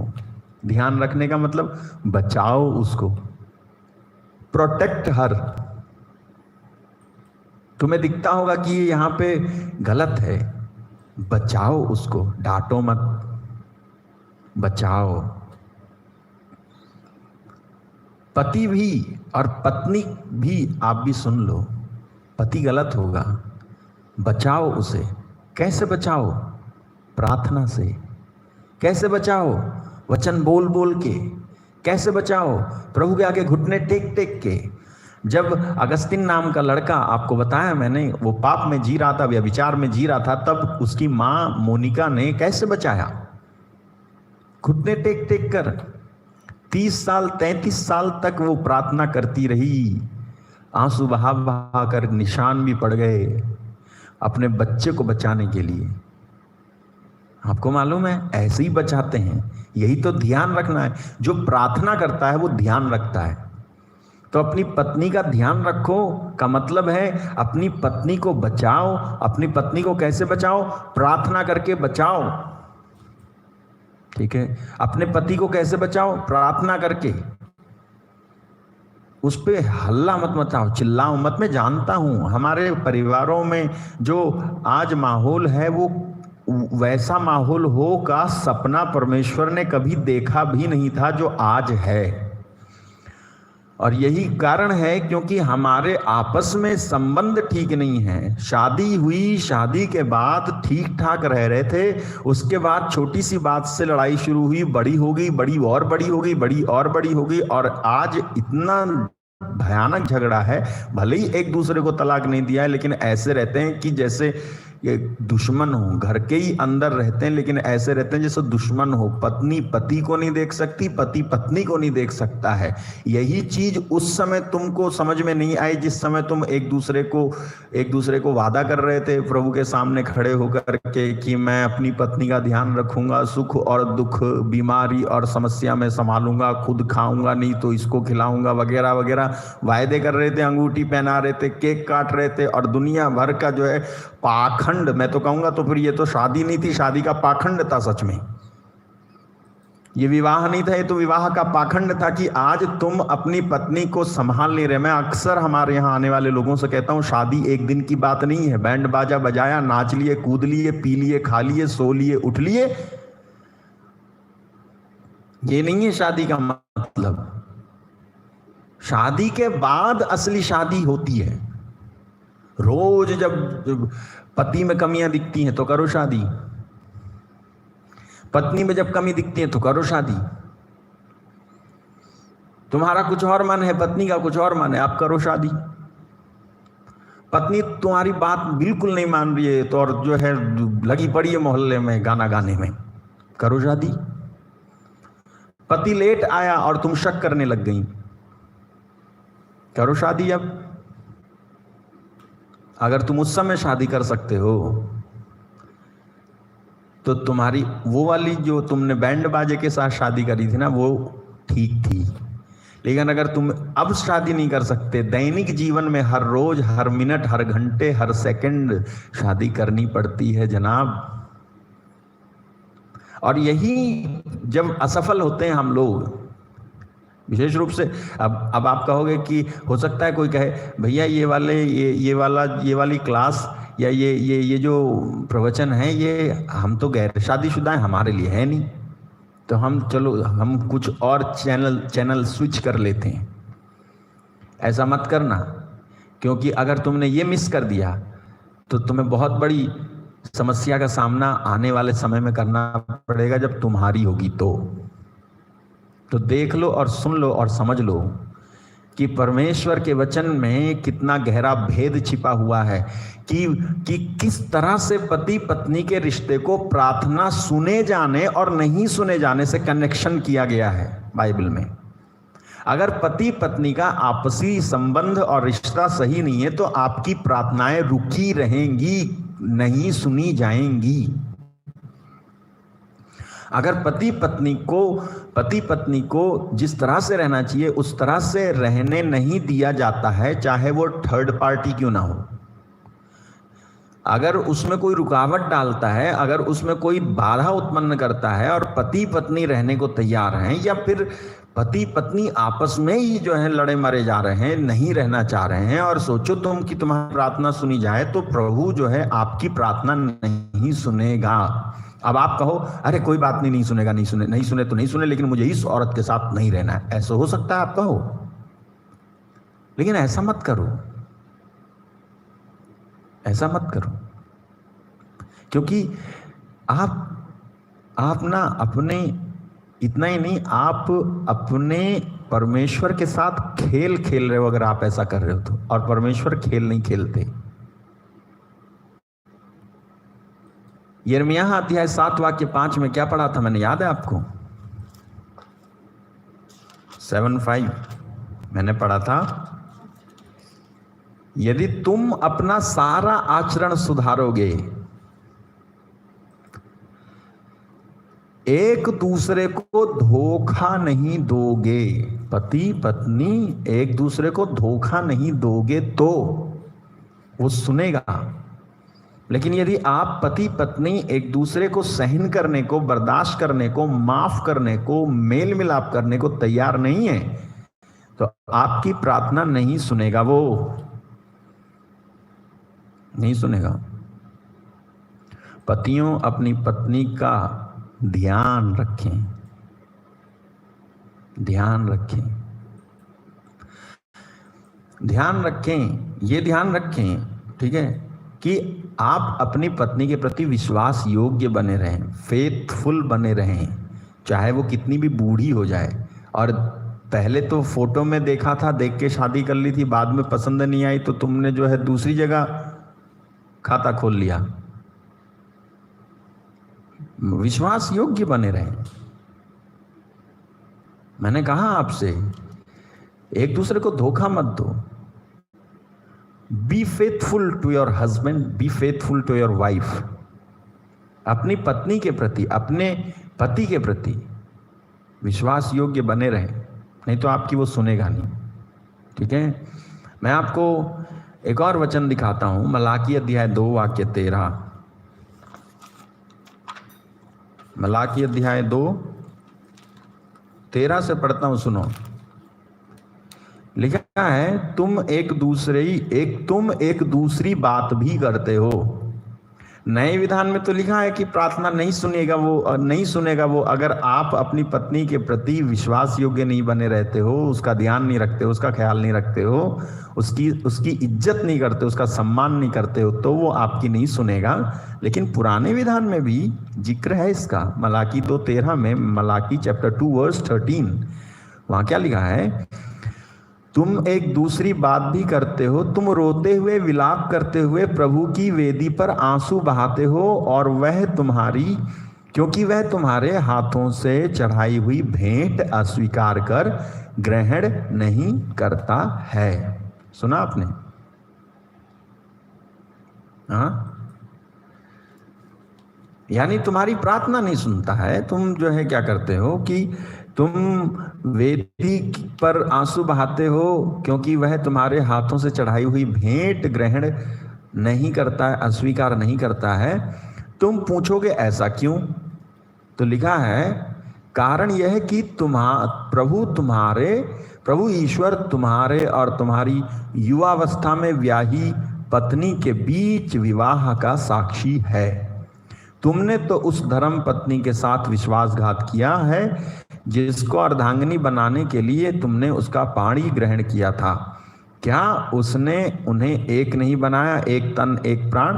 ध्यान रखने का मतलब बचाओ उसको, प्रोटेक्ट हर। तुम्हें दिखता होगा कि ये यहां पे गलत है, बचाओ उसको, डांटो मत, बचाओ। पति भी और पत्नी भी, आप भी सुन लो, पति गलत होगा, बचाओ उसे। कैसे बचाओ? प्रार्थना से। कैसे बचाओ? वचन बोल बोल के। कैसे बचाओ? प्रभु के आगे घुटने टेक टेक के। जब अगस्तिन नाम का लड़का, आपको बताया मैंने, वो पाप में जी रहा था, व्यभिचार में जी रहा था, तब उसकी मां मोनिका ने कैसे बचाया? घुटने टेक टेक कर। 30 साल 33 साल तक वो प्रार्थना करती रही, आंसू बहा बहा कर, निशान भी पड़ गए अपने बच्चे को बचाने के लिए। आपको मालूम है, ऐसे ही बचाते हैं। यही तो ध्यान रखना है। जो प्रार्थना करता है वो ध्यान रखता है। तो अपनी पत्नी का ध्यान रखो का मतलब है अपनी पत्नी को बचाओ। अपनी पत्नी को कैसे बचाओ? प्रार्थना करके बचाओ। ठीक है? अपने पति को कैसे बचाओ? प्रार्थना करके। उस पे हल्ला मत मचाओ, चिल्लाओ मत। मैं जानता हूं हमारे परिवारों में जो आज माहौल है वो वैसा माहौल हो का सपना परमेश्वर ने कभी देखा भी नहीं था जो आज है। और यही कारण है क्योंकि हमारे आपस में संबंध ठीक नहीं है। शादी हुई, शादी के बाद ठीक ठाक रह रहे थे, उसके बाद छोटी सी बात से लड़ाई शुरू हुई, बड़ी हो गई, बड़ी और बड़ी हो गई, बड़ी और बड़ी हो गई, और आज इतना भयानक झगड़ा है। भले ही एक दूसरे को तलाक नहीं दिया है, लेकिन ऐसे रहते हैं कि जैसे ये दुश्मन हो। घर के ही अंदर रहते हैं लेकिन ऐसे रहते हैं जैसे दुश्मन हो। पत्नी पति को नहीं देख सकती, पति पत्नी को नहीं देख सकता है। यही चीज उस समय तुमको समझ में नहीं आई जिस समय तुम एक दूसरे को वादा कर रहे थे प्रभु के सामने खड़े होकर के कि मैं अपनी पत्नी का ध्यान रखूंगा, सुख और दुख, बीमारी और समस्या में संभालूंगा, खुद खाऊंगा नहीं तो इसको खिलाऊंगा, वगैरह वगैरह वायदे कर रहे थे, अंगूठी पहना रहे थे, केक काट रहे थे, और दुनिया भर का जो है पाखंड, मैं तो कहूंगा तो फिर ये तो शादी नहीं थी, शादी का पाखंड था। सच में ये विवाह नहीं था, ये तो विवाह का पाखंड था कि आज तुम अपनी पत्नी को संभाल नहीं रहे। मैं अक्सर हमारे यहाँ आने वाले लोगों से कहता हूँ, शादी एक दिन की बात नहीं है। बैंड बाजा बजाया, नाच लिए, कूद लिए, पी लिए, खा लिए, सो लिए, उठ लिए, ये नहीं है शादी का मतलब। शादी के बाद असली शादी होती है। रोज जब पति में कमियां दिखती हैं तो करो शादी, पत्नी में जब कमी दिखती है तो करो शादी। तुम्हारा कुछ और मन है, पत्नी का कुछ और मन है, आप करो शादी। पत्नी तुम्हारी बात बिल्कुल नहीं मान रही है तो और जो है लगी पड़ी है मोहल्ले में गाना गाने में, करो शादी। पति लेट आया और तुम शक करने लग गई, करो शादी। अब अगर तुम उस समय शादी कर सकते हो तो तुम्हारी वो वाली जो तुमने बैंड बाजे के साथ शादी करी थी ना, वो ठीक थी। लेकिन अगर तुम अब शादी नहीं कर सकते, दैनिक जीवन में हर रोज, हर मिनट, हर घंटे, हर सेकंड शादी करनी पड़ती है जनाब। और यही जब असफल होते हैं हम लोग, विशेष रूप से अब आप कहोगे कि हो सकता है कोई कहे भैया ये वाली क्लास या ये जो प्रवचन है ये हम तो गैर शादीशुदा हैं, हमारे लिए है नहीं, तो हम कुछ और चैनल स्विच कर लेते हैं। ऐसा मत करना, क्योंकि अगर तुमने ये मिस कर दिया तो तुम्हें बहुत बड़ी समस्या का सामना आने वाले समय में करना पड़ेगा जब तुम्हारी होगी। तो देख लो और सुन लो और समझ लो कि परमेश्वर के वचन में कितना गहरा भेद छिपा हुआ है कि किस तरह से पति पत्नी के रिश्ते को प्रार्थना सुने जाने और नहीं सुने जाने से कनेक्शन किया गया है बाइबल में। अगर पति पत्नी का आपसी संबंध और रिश्ता सही नहीं है तो आपकी प्रार्थनाएं रुकी रहेंगी, नहीं सुनी जाएंगी। अगर पति पत्नी को जिस तरह से रहना चाहिए उस तरह से रहने नहीं दिया जाता है, चाहे वो थर्ड पार्टी क्यों ना हो, अगर उसमें कोई रुकावट डालता है, अगर उसमें कोई बाधा उत्पन्न करता है और पति पत्नी रहने को तैयार हैं, या फिर पति पत्नी आपस में ही जो है लड़े मरे जा रहे हैं, नहीं रहना चाह रहे हैं, और सोचो तुम कि तुम्हारी प्रार्थना सुनी जाए, तो प्रभु जो है आपकी प्रार्थना नहीं सुनेगा। अब आप कहो अरे कोई बात नहीं, नहीं सुनेगा, नहीं सुने तो नहीं सुने, लेकिन मुझे इस औरत के साथ नहीं रहना है, ऐसा हो सकता है आप कहो, लेकिन ऐसा मत करो, ऐसा मत करो, क्योंकि आप ना अपने, इतना ही नहीं, आप अपने परमेश्वर के साथ खेल खेल रहे हो अगर आप ऐसा कर रहे हो तो, और परमेश्वर खेल नहीं खेलते। यिर्मयाह अध्याय 7 वाक्य 5 में क्या पढ़ा था मैंने, याद है आपको? 7:5 मैंने पढ़ा था, यदि तुम अपना सारा आचरण सुधारोगे, एक दूसरे को धोखा नहीं दोगे, पति पत्नी एक दूसरे को धोखा नहीं दोगे तो वो सुनेगा। लेकिन यदि आप पति पत्नी एक दूसरे को सहन करने को, बर्दाश्त करने को, माफ करने को, मेल मिलाप करने को तैयार नहीं है तो आपकी प्रार्थना नहीं सुनेगा, वो नहीं सुनेगा। पतियों अपनी पत्नी का ध्यान रखें, ध्यान रखें, ध्यान रखें, ये ध्यान रखें, ठीक है, कि आप अपनी पत्नी के प्रति विश्वास योग्य बने रहें, फेथफुल बने रहें, चाहे वो कितनी भी बूढ़ी हो जाए। और पहले तो फोटो में देखा था, देख के शादी कर ली थी, बाद में पसंद नहीं आई तो तुमने जो है दूसरी जगह खाता खोल लिया। विश्वास योग्य बने रहें। मैंने कहा आपसे, एक दूसरे को धोखा मत दो। Be faithful to your husband, be faithful to your wife. अपनी पत्नी के प्रति, अपने पति के प्रति विश्वास योग्य बने रहें, नहीं तो आपकी वो सुनेगा नहीं, ठीक है। मैं आपको एक और वचन दिखाता हूं, मलाकी अध्याय 2 वाक्य 13। मलाकी अध्याय 2:13 से पढ़ता हूं, सुनो। लिखा है, तुम एक दूसरी बात भी करते हो। नए विधान में तो लिखा है कि प्रार्थना नहीं सुनेगा वो अगर आप अपनी पत्नी के प्रति विश्वास योग्य नहीं बने रहते हो, उसका ध्यान नहीं रखते हो, उसका ख्याल नहीं रखते हो, उसकी इज्जत नहीं करते, उसका सम्मान नहीं करते हो, तो वो आपकी नहीं सुनेगा। लेकिन पुराने विधान में भी जिक्र है इसका, मलाकी 2:13 में, मलाकी चैप्टर 2 वर्स 13, वहां क्या लिखा है, तुम एक दूसरी बात भी करते हो, तुम रोते हुए, विलाप करते हुए प्रभु की वेदी पर आंसू बहाते हो, और क्योंकि वह तुम्हारे हाथों से चढ़ाई हुई भेंट अस्वीकार कर ग्रहण नहीं करता है। सुना आपने? हाँ, यानी तुम्हारी प्रार्थना नहीं सुनता है। तुम जो है क्या करते हो कि तुम वेदी पर आंसू बहाते हो क्योंकि वह तुम्हारे हाथों से चढ़ाई हुई भेंट ग्रहण नहीं करता है, अस्वीकार नहीं करता है। तुम पूछोगे ऐसा क्यों? तो लिखा है कारण यह है कि प्रभु ईश्वर तुम्हारे और तुम्हारी युवावस्था में व्याही पत्नी के बीच विवाह का साक्षी है। तुमने तो उस धर्म पत्नी के साथ विश्वासघात किया है जिसको अर्धांगिनी बनाने के लिए तुमने उसका पाणी ग्रहण किया था। क्या उसने उन्हें एक नहीं बनाया, एक तन एक प्राण?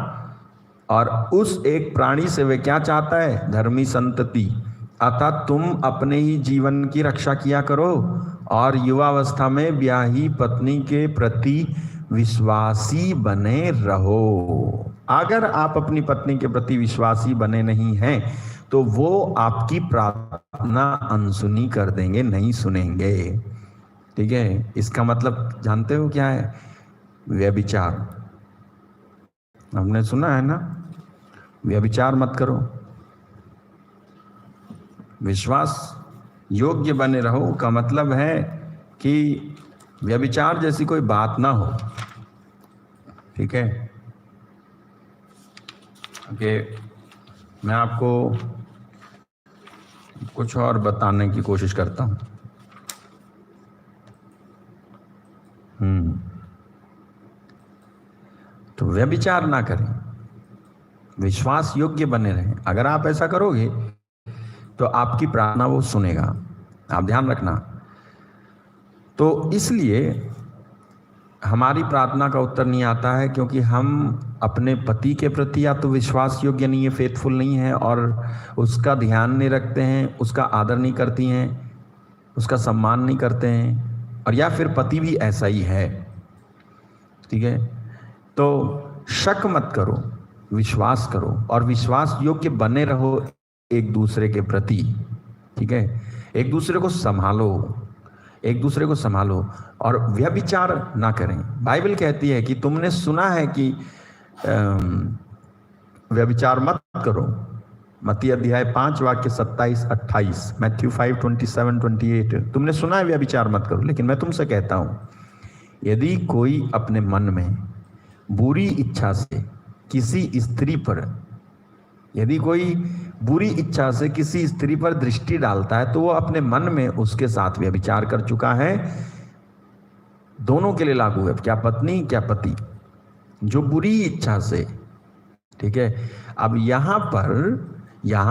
और उस एक प्राणी से वे क्या चाहता है? धर्मी संतति। अतः तुम अपने ही जीवन की रक्षा किया करो और युवावस्था में ब्याही पत्नी के प्रति विश्वासी बने रहो। अगर आप अपनी पत्नी के प्रति विश्वासी बने नहीं हैं तो वो आपकी प्रार्थना अनसुनी कर देंगे, नहीं सुनेंगे। ठीक है, इसका मतलब जानते हो क्या है? व्यभिचार। हमने सुना है ना, व्यभिचार मत करो, विश्वास योग्य बने रहो का मतलब है कि व्यभिचार जैसी कोई बात ना हो। ठीक है, कि मैं आपको कुछ और बताने की कोशिश करता हूं। तो व्यभिचार ना करें, विश्वास योग्य बने रहें। अगर आप ऐसा करोगे तो आपकी प्रार्थना वो सुनेगा, आप ध्यान रखना। तो इसलिए हमारी प्रार्थना का उत्तर नहीं आता है क्योंकि हम अपने पति के प्रति या तो विश्वास योग्य नहीं है, फेथफुल नहीं है, और उसका ध्यान नहीं रखते हैं, उसका आदर नहीं करती हैं, उसका सम्मान नहीं करते हैं, और या फिर पति भी ऐसा ही है। ठीक है, तो शक मत करो, विश्वास करो और विश्वास योग्य बने रहो एक दूसरे के प्रति। ठीक है, एक दूसरे को संभालो, एक दूसरे को संभालो और व्यभिचार ना करें। बाइबल कहती है कि तुमने सुना है कि व्यभिचार मत करो। मत्ती अध्याय 5 वाक्य 27-28, मैथ्यू 5:27-28। तुमने सुना है व्यभिचार मत करो, लेकिन मैं तुमसे कहता हूं यदि कोई अपने मन में बुरी इच्छा से किसी स्त्री पर दृष्टि डालता है तो वो अपने मन में उसके साथ व्यभिचार कर चुका है। दोनों के लिए लागू है, क्या पत्नी क्या पति, जो बुरी इच्छा से। ठीक है, अब यहां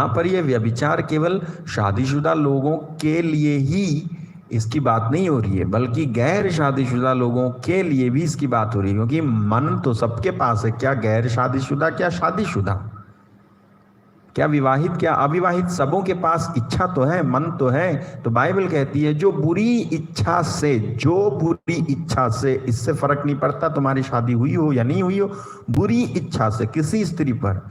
पर यह व्यभिचार केवल शादीशुदा लोगों के लिए ही इसकी बात नहीं हो रही है, बल्कि गैर शादीशुदा लोगों के लिए भी इसकी बात हो रही है, क्योंकि मन तो सबके पास है, क्या गैर शादीशुदा क्या शादीशुदा, क्या विवाहित क्या अविवाहित, सबों के पास इच्छा तो है, मन तो है। तो बाइबल कहती है जो बुरी इच्छा से, इससे फर्क नहीं पड़ता तुम्हारी शादी हुई हो या नहीं हुई हो, बुरी इच्छा से किसी स्त्री पर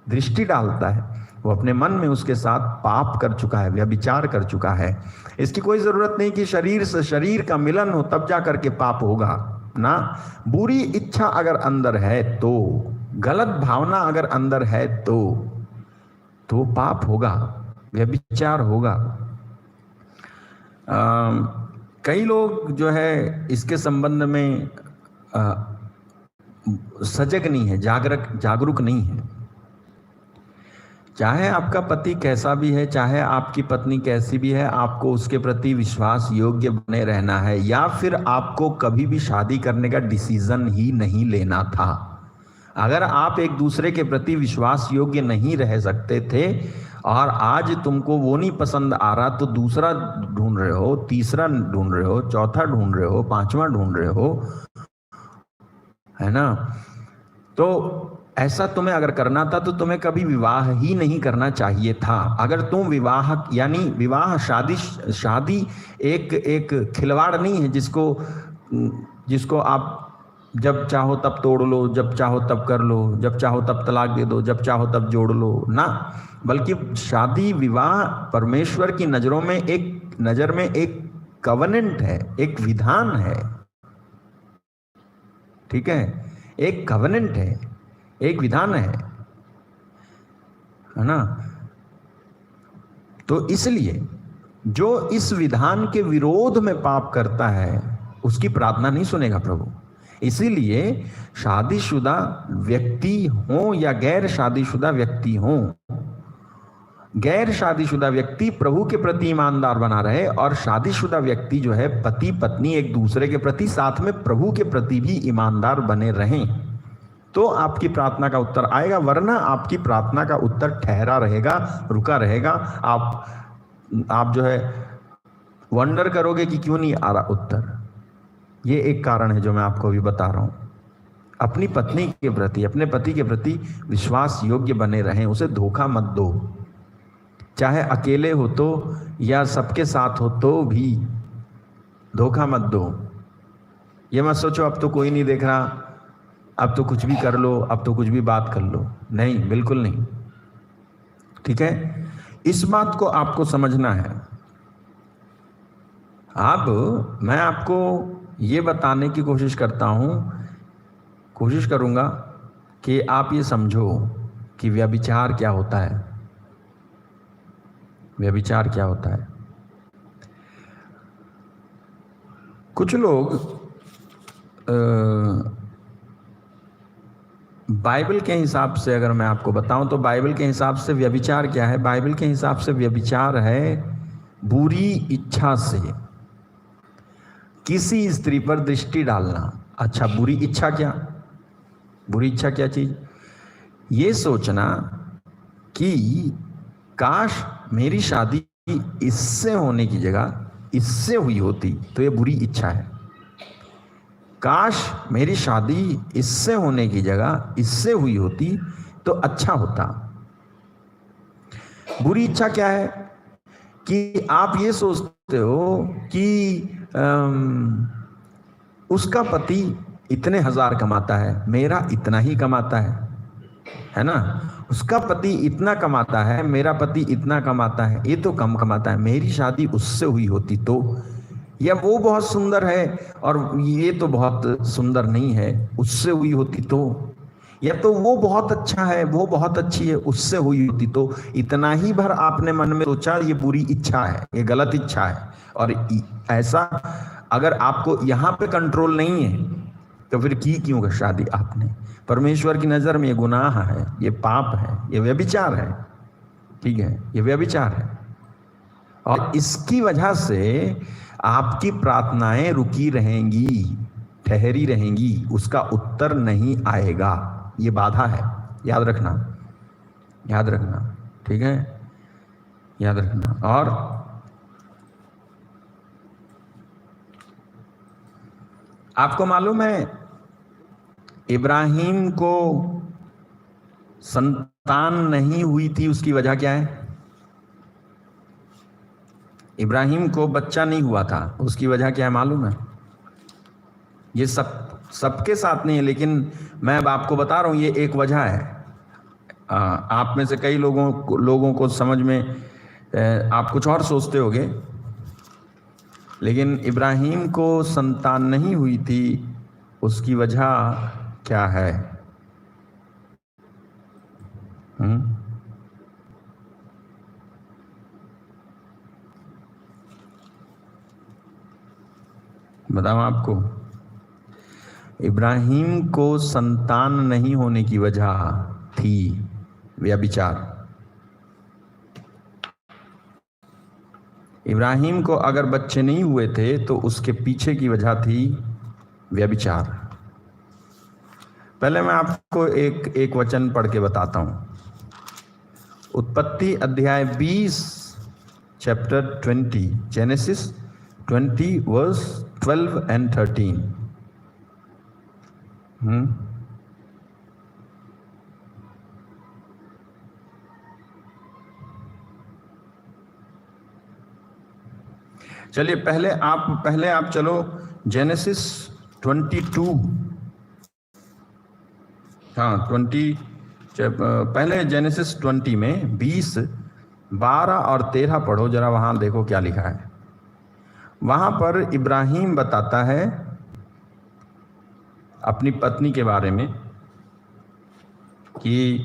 दृष्टि डालता है, वो अपने मन में उसके साथ पाप कर चुका है, व्यभिचार कर चुका है। इसकी कोई जरूरत नहीं कि शरीर से शरीर का मिलन हो तब जा करके पाप होगा ना। बुरी इच्छा अगर अंदर है तो, गलत भावना अगर अंदर है तो पाप होगा, व्यभिचार होगा। कई लोग जो है इसके संबंध में सजग नहीं है, जागरूक नहीं है। चाहे आपका पति कैसा भी है, चाहे आपकी पत्नी कैसी भी है, आपको उसके प्रति विश्वास योग्य बने रहना है, या फिर आपको कभी भी शादी करने का डिसीजन ही नहीं लेना था। अगर आप एक दूसरे के प्रति विश्वास योग्य नहीं रह सकते थे और आज तुमको वो नहीं पसंद आ रहा तो दूसरा ढूंढ रहे हो, तीसरा ढूंढ रहे हो, चौथा ढूंढ रहे हो, पांचवा ढूंढ रहे हो, है ना, तो ऐसा तुम्हें अगर करना था तो तुम्हें कभी विवाह ही नहीं करना चाहिए था। अगर तुम विवाह शादी एक खिलवाड़ नहीं है जिसको आप जब चाहो तब तोड़ लो, जब चाहो तब कर लो, जब चाहो तब तलाक दे दो, जब चाहो तब जोड़ लो ना। बल्कि शादी विवाह परमेश्वर की नजर में एक कवनेंट है, एक विधान है। ठीक है, एक कवनेंट है, एक विधान है ना। तो इसलिए जो इस विधान के विरोध में पाप करता है उसकी प्रार्थना नहीं सुनेगा प्रभु। इसीलिए शादीशुदा व्यक्ति हो या गैर शादीशुदा व्यक्ति हो, गैर शादीशुदा व्यक्ति प्रभु के प्रति ईमानदार बना रहे और शादीशुदा व्यक्ति जो है पति पत्नी एक दूसरे के प्रति साथ में प्रभु के प्रति भी ईमानदार बने रहें, तो आपकी प्रार्थना का उत्तर आएगा। वरना आपकी प्रार्थना का उत्तर ठहरा रहेगा, रुका रहेगा। आप जो है वंडर करोगे कि क्यों नहीं आ रहा उत्तर। ये एक कारण है जो मैं आपको अभी बता रहा हूं। अपनी पत्नी के प्रति, अपने पति के प्रति विश्वास योग्य बने रहें, उसे धोखा मत दो। चाहे अकेले हो तो या सबके साथ हो तो भी धोखा मत दो। ये मत सोचो अब तो कोई नहीं देख रहा, अब तो कुछ भी कर लो, अब तो कुछ भी बात कर लो। नहीं, बिल्कुल नहीं। ठीक है, इस बात को आपको समझना है। अब मैं आपको ये बताने की कोशिश करूंगा कि आप ये समझो कि व्यभिचार क्या होता है। व्यभिचार क्या होता है? कुछ लोग बाइबल के हिसाब से अगर मैं आपको बताऊं तो बाइबल के हिसाब से व्यभिचार क्या है? बाइबल के हिसाब से व्यभिचार है बुरी इच्छा से किसी स्त्री पर दृष्टि डालना। अच्छा, बुरी इच्छा क्या? बुरी इच्छा क्या चीज? ये सोचना कि काश मेरी शादी इससे होने की जगह इससे हुई होती, तो ये बुरी इच्छा है। काश मेरी शादी इससे होने की जगह इससे हुई होती तो अच्छा होता। बुरी इच्छा क्या है? कि आप ये सोचते हो कि उसका पति इतने हजार कमाता है, मेरा इतना ही कमाता है ना? उसका पति इतना कमाता है, मेरा पति इतना कमाता है, ये तो कम कमाता है, मेरी शादी उससे हुई होती तो, या वो बहुत सुंदर है और ये तो बहुत सुंदर नहीं है, उससे हुई होती तो, या तो वो बहुत अच्छा है, वो बहुत अच्छी है, उससे हुई होती तो। इतना ही भर आपने मन में सोचा, ये बुरी इच्छा है, ये गलत इच्छा है। और ऐसा अगर आपको यहाँ पे कंट्रोल नहीं है तो फिर की क्यों शादी आपने? परमेश्वर की नजर में ये गुनाह है, ये पाप है, ये व्यभिचार है। ठीक है, ये व्यभिचार है। और इसकी वजह से आपकी प्रार्थनाएं रुकी रहेंगी, ठहरी रहेंगी, उसका उत्तर नहीं आएगा। ये बाधा है, याद रखना, याद रखना। ठीक है, याद रखना। और आपको मालूम है इब्राहिम को संतान नहीं हुई थी, उसकी वजह क्या है? इब्राहिम को बच्चा नहीं हुआ था, उसकी वजह क्या है मालूम है? ये सबके साथ नहीं है, लेकिन मैं अब आपको बता रहा हूं, ये एक वजह है। आप में से कई लोगों को समझ में आप कुछ और सोचते होंगे, लेकिन इब्राहिम को संतान नहीं हुई थी, उसकी वजह क्या है? बताऊं आपको? इब्राहिम को संतान नहीं होने की वजह थी व्यभिचार। इब्राहिम को अगर बच्चे नहीं हुए थे तो उसके पीछे की वजह थी व्यभिचार। पहले मैं आपको एक वचन पढ़ के बताता हूं। उत्पत्ति अध्याय 20 चैप्टर 20, जेनेसिस 20 वर्स 12 and 13। चलिए पहले आप चलो जेनेसिस 22, हाँ 20, पहले जेनेसिस 20 में 20, 12 और 13 पढ़ो जरा, वहां देखो क्या लिखा है। वहां पर इब्राहिम बताता है अपनी पत्नी के बारे में कि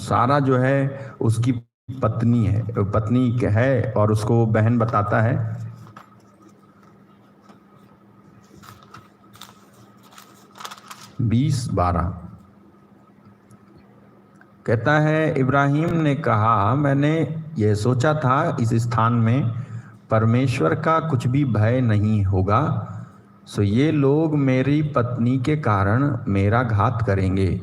सारा जो है उसकी पत्नी है और उसको बहन बताता है। बीस 12 कहता है, इब्राहिम ने कहा, मैंने यह सोचा था इस स्थान में परमेश्वर का कुछ भी भय नहीं होगा, सो ये लोग मेरी पत्नी के कारण मेरा घात करेंगे,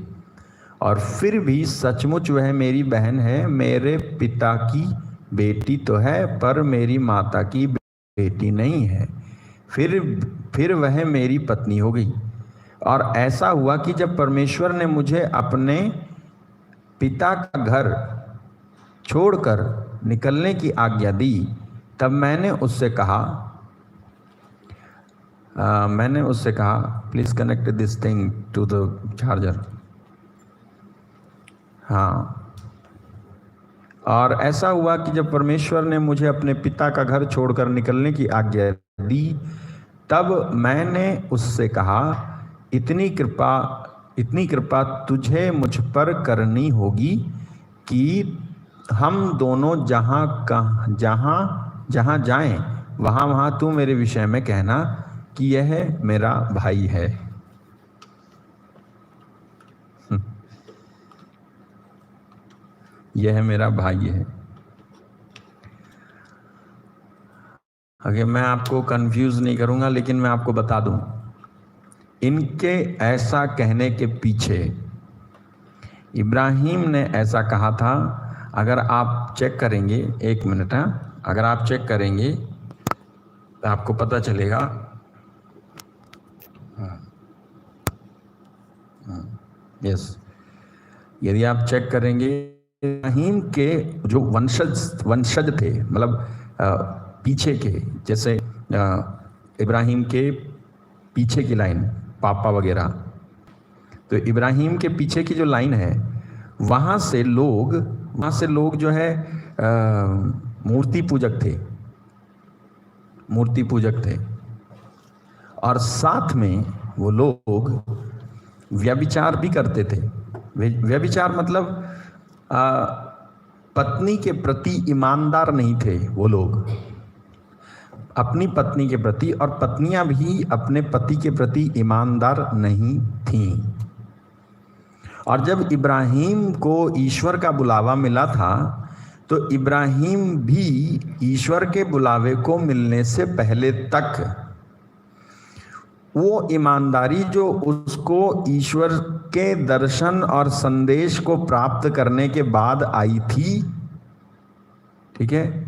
और फिर भी सचमुच वह मेरी बहन है, मेरे पिता की बेटी तो है पर मेरी माता की बेटी नहीं है, फिर वह मेरी पत्नी हो गई। और ऐसा हुआ कि जब परमेश्वर ने मुझे अपने पिता का घर छोड़कर निकलने की आज्ञा दी, तब मैंने उससे कहा please connect this thing to the charger. हाँ, और ऐसा हुआ कि जब परमेश्वर ने मुझे अपने पिता का घर छोड़कर निकलने की आज्ञा दी, तब मैंने उससे कहा, इतनी कृपा तुझे मुझ पर करनी होगी कि हम दोनों जहाँ जाएं वहाँ तू मेरे विषय में कहना कि यह मेरा भाई है। यह मेरा भाई है। अगर मैं आपको कंफ्यूज नहीं करूंगा, लेकिन मैं आपको बता दूं, इनके ऐसा कहने के पीछे इब्राहिम ने ऐसा कहा था। अगर आप चेक करेंगे, एक मिनट है, अगर आप चेक करेंगे तो आपको पता चलेगा। यस, यदि आप चेक करेंगे, इब्राहिम के जो वंशज थे, मतलब पीछे के, जैसे इब्राहिम के पीछे की लाइन, पापा वगैरह, तो इब्राहिम के पीछे की जो लाइन है, वहाँ से लोग जो है मूर्ति पूजक थे, और साथ में वो लोग व्यभिचार भी करते थे। व्यभिचार मतलब पत्नी के प्रति ईमानदार नहीं थे वो लोग, अपनी पत्नी के प्रति, और पत्नियां भी अपने पति के प्रति ईमानदार नहीं थीं। और जब इब्राहिम को ईश्वर का बुलावा मिला था, तो इब्राहिम भी ईश्वर के बुलावे को मिलने से पहले तक वो ईमानदारी जो उसको ईश्वर के दर्शन और संदेश को प्राप्त करने के बाद आई थी, ठीक है,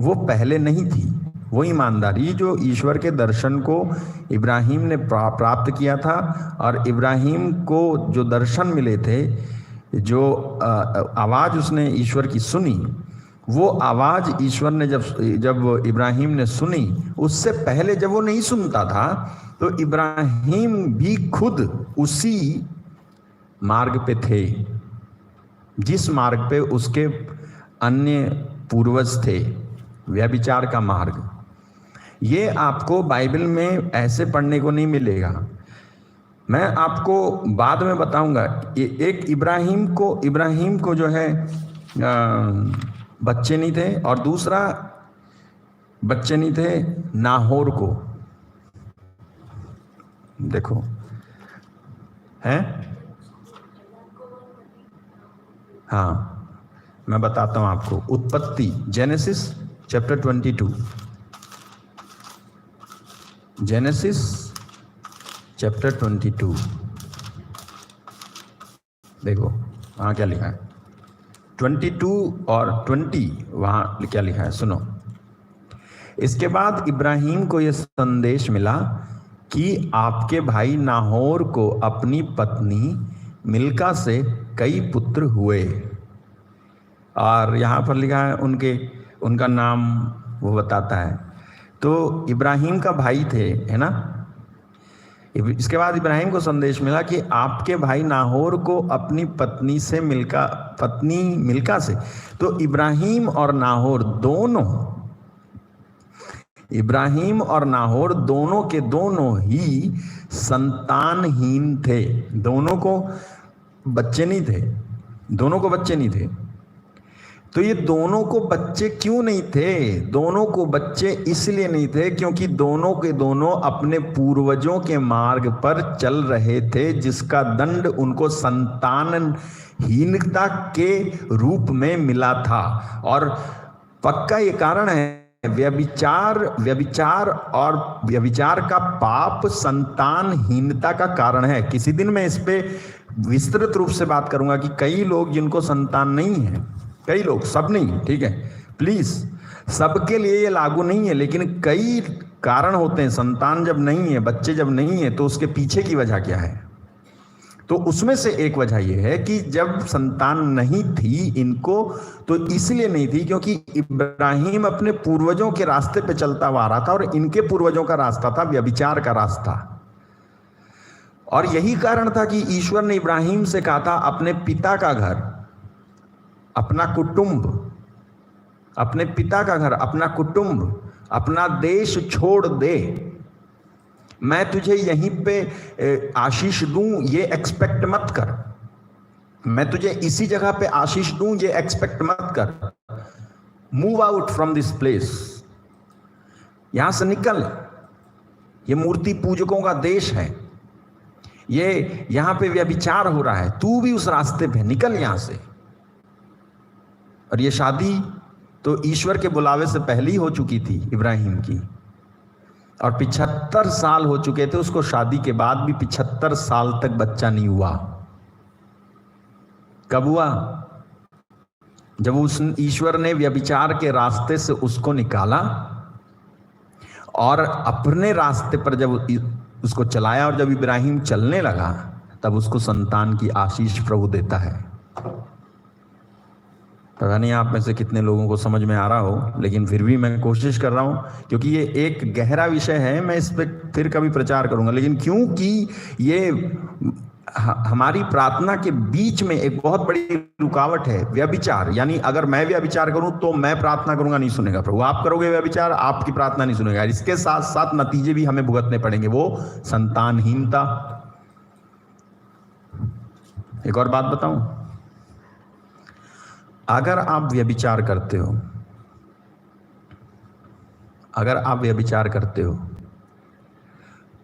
वो पहले नहीं थी। वो ईमानदारी जो ईश्वर के दर्शन को इब्राहिम ने प्राप्त किया था, और इब्राहिम को जो दर्शन मिले थे, जो आवाज़ उसने ईश्वर की सुनी, वो आवाज़ ईश्वर ने जब इब्राहिम ने सुनी, उससे पहले जब वो नहीं सुनता था, तो इब्राहिम भी खुद उसी मार्ग पे थे जिस मार्ग पे उसके अन्य पूर्वज थे, व्यभिचार का मार्ग। ये आपको बाइबल में ऐसे पढ़ने को नहीं मिलेगा। मैं आपको बाद में बताऊंगा। एक इब्राहिम को जो है बच्चे नहीं थे, और दूसरा बच्चे नहीं थे नाहोर को। देखो हैं, हाँ, मैं बताता हूं आपको। उत्पत्ति, जेनेसिस चैप्टर 22, जेनेसिस चैप्टर 22, देखो वहाँ क्या लिखा है। 22 और 20 वहाँ क्या लिखा है, सुनो। इसके बाद इब्राहिम को यह संदेश मिला कि आपके भाई नाहोर को अपनी पत्नी मिल्का से कई पुत्र हुए। और यहाँ पर लिखा है उनका नाम वो बताता है। तो इब्राहिम का भाई थे, है ना। इसके बाद इब्राहिम को संदेश मिला कि आपके भाई नाहोर को अपनी पत्नी मिल्का से। तो इब्राहिम और नाहोर दोनों के दोनों ही संतानहीन थे। दोनों को बच्चे नहीं थे। तो ये दोनों को बच्चे क्यों नहीं थे? दोनों को बच्चे इसलिए नहीं थे क्योंकि दोनों के दोनों अपने पूर्वजों के मार्ग पर चल रहे थे, जिसका दंड उनको संतानहीनता के रूप में मिला था। और पक्का ये कारण है, व्यभिचार और व्यभिचार का पाप संतानहीनता का कारण है। किसी दिन मैं इस पे विस्तृत रूप से बात करूंगा कि कई लोग जिनको संतान नहीं है, कई लोग, सब नहीं, ठीक है, प्लीज, सबके लिए ये लागू नहीं है, लेकिन कई कारण होते हैं। संतान जब नहीं है, बच्चे जब नहीं है, तो उसके पीछे की वजह क्या है? तो उसमें से एक वजह यह है कि जब संतान नहीं थी इनको, तो इसलिए नहीं थी क्योंकि इब्राहिम अपने पूर्वजों के रास्ते पे चलता हुआ आ रहा था, और इनके पूर्वजों का रास्ता था व्यभिचार का रास्ता। और यही कारण था कि ईश्वर ने इब्राहिम से कहा था, अपने पिता का घर, अपना कुटुंब, अपने पिता का घर, अपना कुटुंब, अपना देश छोड़ दे, मैं तुझे यहीं पे आशीष दूं, ये एक्सपेक्ट मत कर। मैं तुझे इसी जगह पे आशीष दूं, ये एक्सपेक्ट मत कर। Move out from this place, यहां से निकल, ये मूर्ति पूजकों का देश है, ये यहां पे व्यभिचार हो रहा है, तू भी उस रास्ते पे निकल यहां से। और ये शादी तो ईश्वर के बुलावे से पहले ही हो चुकी थी इब्राहिम की, और 75 साल हो चुके थे उसको शादी के बाद भी, 75 साल तक बच्चा नहीं हुआ। कब हुआ? जब उस ईश्वर ने व्यभिचार के रास्ते से उसको निकाला और अपने रास्ते पर जब उसको चलाया, और जब इब्राहिम चलने लगा, तब उसको संतान की आशीष प्रभु देता है। पता नहीं आप में से कितने लोगों को समझ में आ रहा हो, लेकिन फिर भी मैं कोशिश कर रहा हूं, क्योंकि ये एक गहरा विषय है। मैं इस पर फिर कभी प्रचार करूंगा, लेकिन क्योंकि ये हमारी प्रार्थना के बीच में एक बहुत बड़ी रुकावट है, व्यभिचार। यानी अगर मैं व्यभिचार करूं तो मैं प्रार्थना करूंगा, नहीं सुनेगा प्रभु। आप करोगे व्यभिचार, आपकी प्रार्थना नहीं सुनेगा। इसके साथ साथ नतीजे भी हमें भुगतने पड़ेंगे, वो संतानहीनता। एक और बात बताऊं, अगर आप व्यभिचार करते हो, अगर आप व्यभिचार करते हो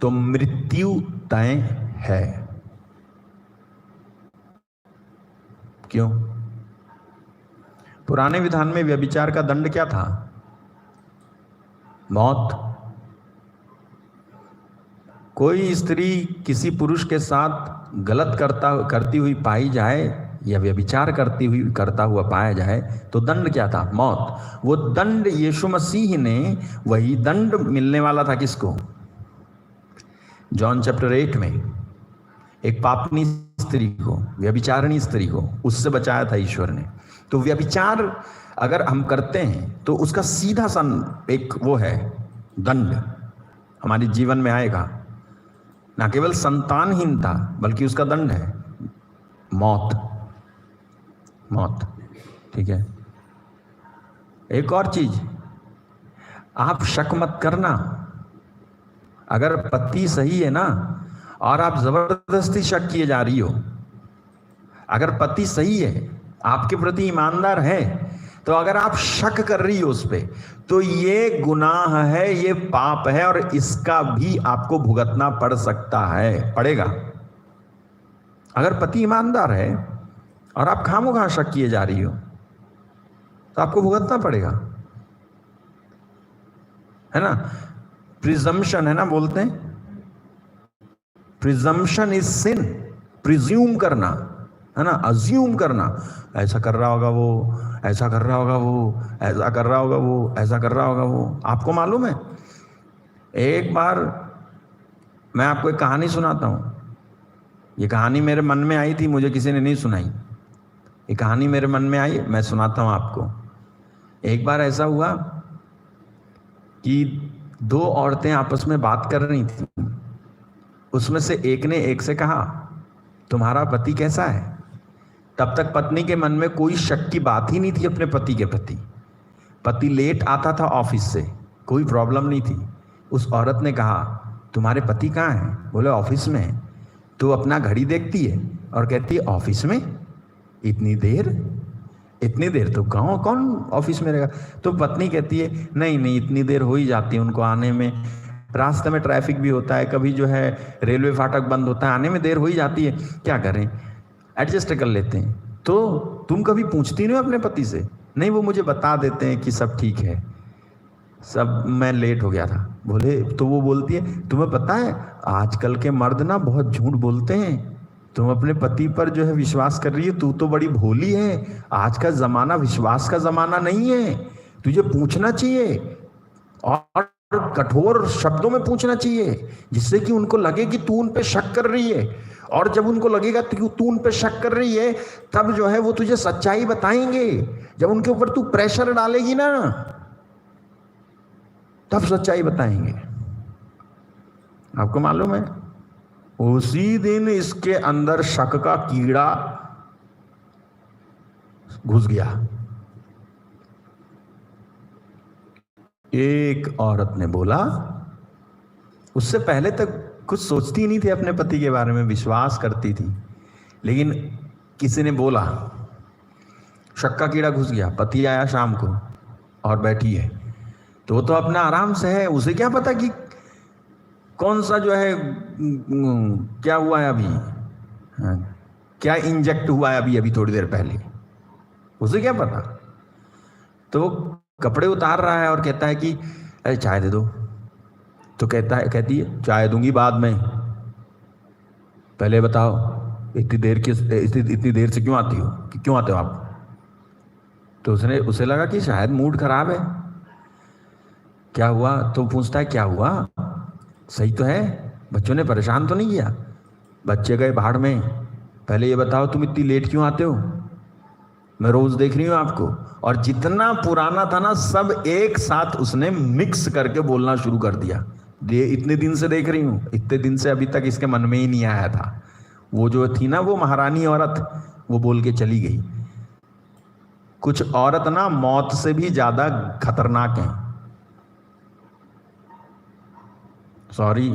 तो मृत्यु तय है। क्यों? पुराने विधान में व्यभिचार का दंड क्या था? मौत। कोई स्त्री किसी पुरुष के साथ गलत करती हुई पाई जाए, या व्यभिचार करता हुआ पाया जाए, तो दंड क्या था? मौत। वो दंड यीशु मसीह ने, वही दंड मिलने वाला था किसको? जॉन चैप्टर 8 में एक पापनी स्त्री को, व्यभिचारिणी स्त्री को, उससे बचाया था ईश्वर ने। तो व्यभिचार अगर हम करते हैं तो उसका सीधा सा एक वो है दंड हमारे जीवन में आएगा। ना केवल संतानहीनता, बल्कि उसका दंड है मौत। मौत, ठीक है। एक और चीज, आप शक मत करना। अगर पति सही है ना, और आप जबरदस्ती शक किए जा रही हो, अगर पति सही है, आपके प्रति ईमानदार है, तो अगर आप शक कर रही हो उस पर, तो ये गुनाह है, ये पाप है, और इसका भी आपको भुगतना पड़ सकता है, पड़ेगा। अगर पति ईमानदार है और आप खामोखा शक किए जा रही हो, तो आपको भुगतना पड़ेगा, है ना। प्रिजम्पशन है ना, बोलते हैं प्रिजम्पशन इज सिन। प्रिज्यूम करना है ना, अज्यूम करना, ऐसा कर रहा होगा वो, ऐसा कर रहा होगा वो, ऐसा कर रहा होगा वो, ऐसा कर रहा होगा वो। आपको मालूम है, एक बार मैं आपको एक कहानी सुनाता हूं। ये कहानी मेरे मन में आई थी, मुझे किसी ने नहीं सुनाई। ये कहानी मेरे मन में आई, मैं सुनाता हूं आपको। एक बार ऐसा हुआ कि दो औरतें आपस में बात कर रही थी। उसमें से एक ने एक से कहा, तुम्हारा पति कैसा है? तब तक पत्नी के मन में कोई शक की बात ही नहीं थी अपने पति के प्रति। पति लेट आता था ऑफिस से, कोई प्रॉब्लम नहीं थी। उस औरत ने कहा, तुम्हारे पति कहाँ हैं? बोले ऑफिस में है। तो अपना घड़ी देखती है और कहती है, ऑफिस में? इतनी देर? इतनी देर तो गाँव कौन ऑफिस में रहेगा। तो पत्नी कहती है नहीं नहीं इतनी देर हो ही जाती है उनको आने में, रास्ते में ट्रैफिक भी होता है, कभी जो है रेलवे फाटक बंद होता है, आने में देर हो ही जाती है, क्या करें एडजस्ट कर लेते हैं। तो तुम कभी पूछती नहीं हो अपने पति से? नहीं, वो मुझे बता देते हैं कि सब ठीक है, सब मैं लेट हो गया था। बोले तो वो बोलती है तुम्हें पता है आजकल के मर्द ना बहुत झूठ बोलते हैं, तुम अपने पति पर जो है विश्वास कर रही है, तू तो बड़ी भोली है, आज का जमाना विश्वास का जमाना नहीं है, तुझे पूछना चाहिए और कठोर शब्दों में पूछना चाहिए जिससे कि उनको लगे कि तू उन पे शक कर रही है, और जब उनको लगेगा कि तू उन पे शक कर रही है तब जो है वो तुझे सच्चाई बताएंगे। जब उनके ऊपर तू प्रेशर डालेगी ना तब सच्चाई बताएंगे। आपको मालूम है उसी दिन इसके अंदर शक का कीड़ा घुस गया। एक औरत ने बोला, उससे पहले तक कुछ सोचती नहीं थी अपने पति के बारे में, विश्वास करती थी, लेकिन किसी ने बोला, शक का कीड़ा घुस गया। पति आया शाम को और बैठी है, तो वो तो अपना आराम से है, उसे क्या पता कि कौन सा जो है क्या हुआ है अभी, क्या इंजेक्ट हुआ है अभी अभी थोड़ी देर पहले, उसे क्या पता। तो वो कपड़े उतार रहा है और कहता है कि अरे चाय दे दो। तो कहती है चाय दूंगी बाद में, पहले बताओ इतनी देर से क्यों आती हो, कि क्यों आते हो आप। तो उसे लगा कि शायद मूड खराब है, क्या हुआ। तो पूछता है क्या हुआ, सही तो है, बच्चों ने परेशान तो नहीं किया। बच्चे गए भाड़ में, पहले ये बताओ तुम इतनी लेट क्यों आते हो, मैं रोज देख रही हूं आपको। और जितना पुराना था ना सब एक साथ उसने मिक्स करके बोलना शुरू कर दिया। इतने दिन से देख रही हूं, इतने दिन से अभी तक इसके मन में ही नहीं आया था। वो जो थी ना वो महारानी औरत, वो बोल के चली गई। कुछ औरत ना मौत से भी ज्यादा खतरनाक हैं, सॉरी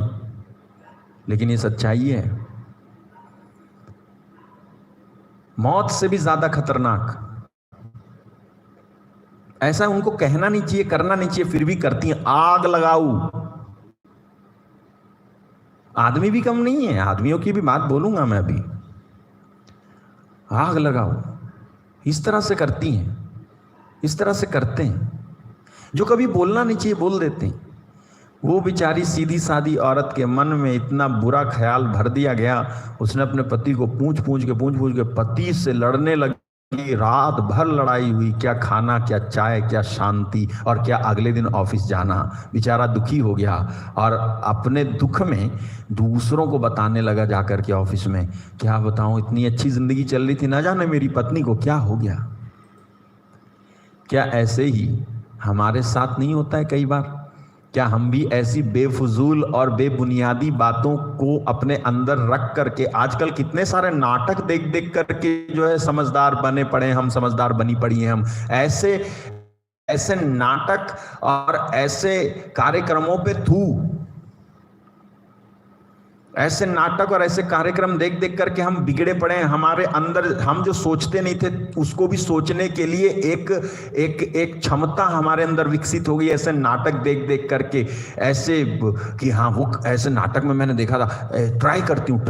लेकिन ये सच्चाई है, मौत से भी ज्यादा खतरनाक। ऐसा उनको कहना नहीं चाहिए, करना नहीं चाहिए, फिर भी करती हैं। आग लगाऊ, आदमी भी कम नहीं है, आदमियों की भी बात बोलूंगा मैं अभी। आग लगाओ, इस तरह से करती हैं, इस तरह से करते हैं। जो कभी बोलना नहीं चाहिए बोल देते हैं। वो बेचारी सीधी सादी औरत के मन में इतना बुरा ख्याल भर दिया गया, उसने अपने पति को पूछ पूछ के पति से लड़ने लगी। रात भर लड़ाई हुई, क्या खाना, क्या चाय, क्या शांति, और क्या अगले दिन ऑफिस जाना। बेचारा दुखी हो गया और अपने दुख में दूसरों को बताने लगा जाकर के ऑफिस में, क्या बताऊं इतनी अच्छी जिंदगी चल रही थी, ना जाने मेरी पत्नी को क्या हो गया। क्या ऐसे ही हमारे साथ नहीं होता है कई बार? क्या हम भी ऐसी बेफजूल और बेबुनियादी बातों को अपने अंदर रख करके, आजकल कितने सारे नाटक देख देख करके जो है समझदार बने पड़े, हम समझदार बनी पड़ी हैं हम। ऐसे ऐसे नाटक और ऐसे कार्यक्रमों पे ऐसे नाटक और ऐसे कार्यक्रम देख देख करके हम बिगड़े पड़े हैं। हमारे अंदर हम जो सोचते नहीं थे उसको भी सोचने के लिए एक क्षमता हमारे अंदर विकसित हो गई, ऐसे नाटक देख देख करके। ऐसे कि हाँ वो ऐसे नाटक में मैंने देखा था, ट्राई करती हूँ।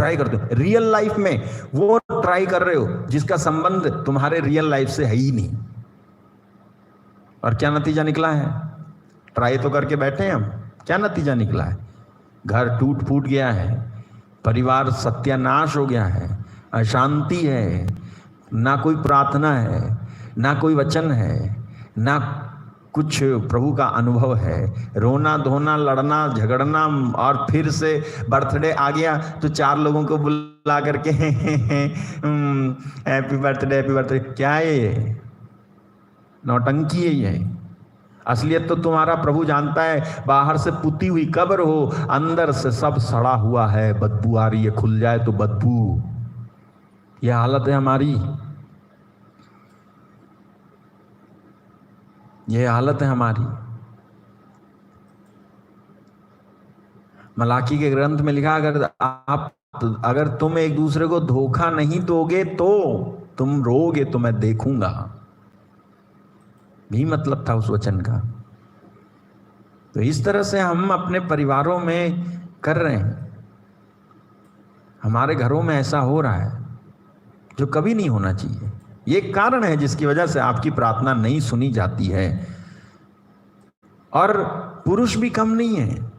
रियल लाइफ में वो ट्राई कर रहे हो जिसका संबंध तुम्हारे रियल लाइफ से है ही नहीं। और क्या नतीजा निकला है? ट्राई तो करके बैठे हैं हम, क्या नतीजा निकला है? घर टूट फूट गया है, परिवार सत्यानाश हो गया है, अशांति है, ना कोई प्रार्थना है, ना कोई वचन है, ना कुछ प्रभु का अनुभव है। रोना धोना, लड़ना झगड़ना, और फिर से बर्थडे आ गया तो 4 लोगों को बुला करके हैप्पी बर्थडे। क्या है ये? नौटंकी है ये। असलियत तो तुम्हारा प्रभु जानता है। बाहर से पुती हुई कब्र हो, अंदर से सब सड़ा हुआ है, बदबू आ रही है, खुल जाए तो बदबू। यह हालत है हमारी, यह हालत है हमारी। मलाकी के ग्रंथ में लिखा, अगर तुम एक दूसरे को धोखा नहीं दोगे तो तुम रोगे तो मैं देखूंगा। भी मतलब था उस वचन का। तो इस तरह से हम अपने परिवारों में कर रहे हैं, हमारे घरों में ऐसा हो रहा है जो कभी नहीं होना चाहिए। ये कारण है जिसकी वजह से आपकी प्रार्थना नहीं सुनी जाती है। और पुरुष भी कम नहीं है।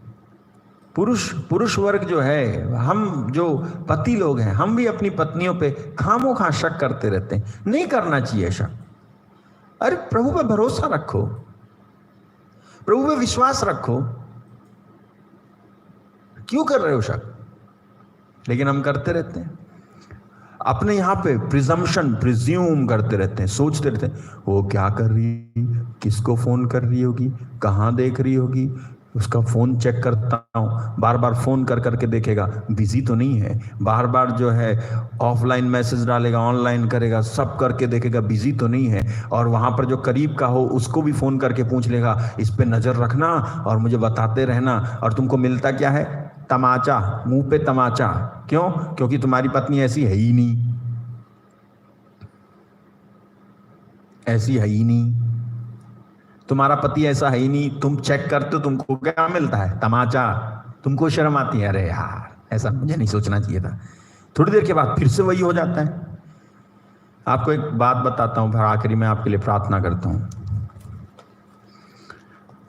पुरुष वर्ग जो है, हम जो पति लोग हैं, हम भी अपनी पत्नियों पे खामोखा शक करते रहते हैं। नहीं करना चाहिए शक। अरे प्रभु पे भरोसा रखो, प्रभु पे विश्वास रखो, क्यों कर रहे हो शक? लेकिन हम करते रहते हैं। अपने यहाँ पे प्रिज्यूम करते रहते हैं, सोचते रहते हैं वो क्या कर रही, किसको फोन कर रही होगी, कहाँ देख रही होगी, उसका फोन चेक करता हूँ, बार बार फोन कर करके देखेगा बिजी तो नहीं है, बार बार जो है ऑफलाइन मैसेज डालेगा, ऑनलाइन करेगा, सब करके देखेगा बिजी तो नहीं है। और वहाँ पर जो करीब का हो उसको भी फोन करके पूछ लेगा, इस पे नजर रखना और मुझे बताते रहना। और तुमको मिलता क्या है? तमाचा, मुंह पे तमाचा। क्यों? क्योंकि तुम्हारी पत्नी ऐसी है ही नहीं, ऐसी है ही नहीं, तुम्हारा पति ऐसा है ही नहीं। तुम चेक करते हो, तुमको क्या मिलता है? तमाचा। तुमको शर्म आती है, अरे यार ऐसा मुझे नहीं सोचना चाहिए था। थोड़ी देर के बाद फिर से वही हो जाता है। आपको एक बात बताता हूं, फिर आखिरी में आपके लिए प्रार्थना करता हूं।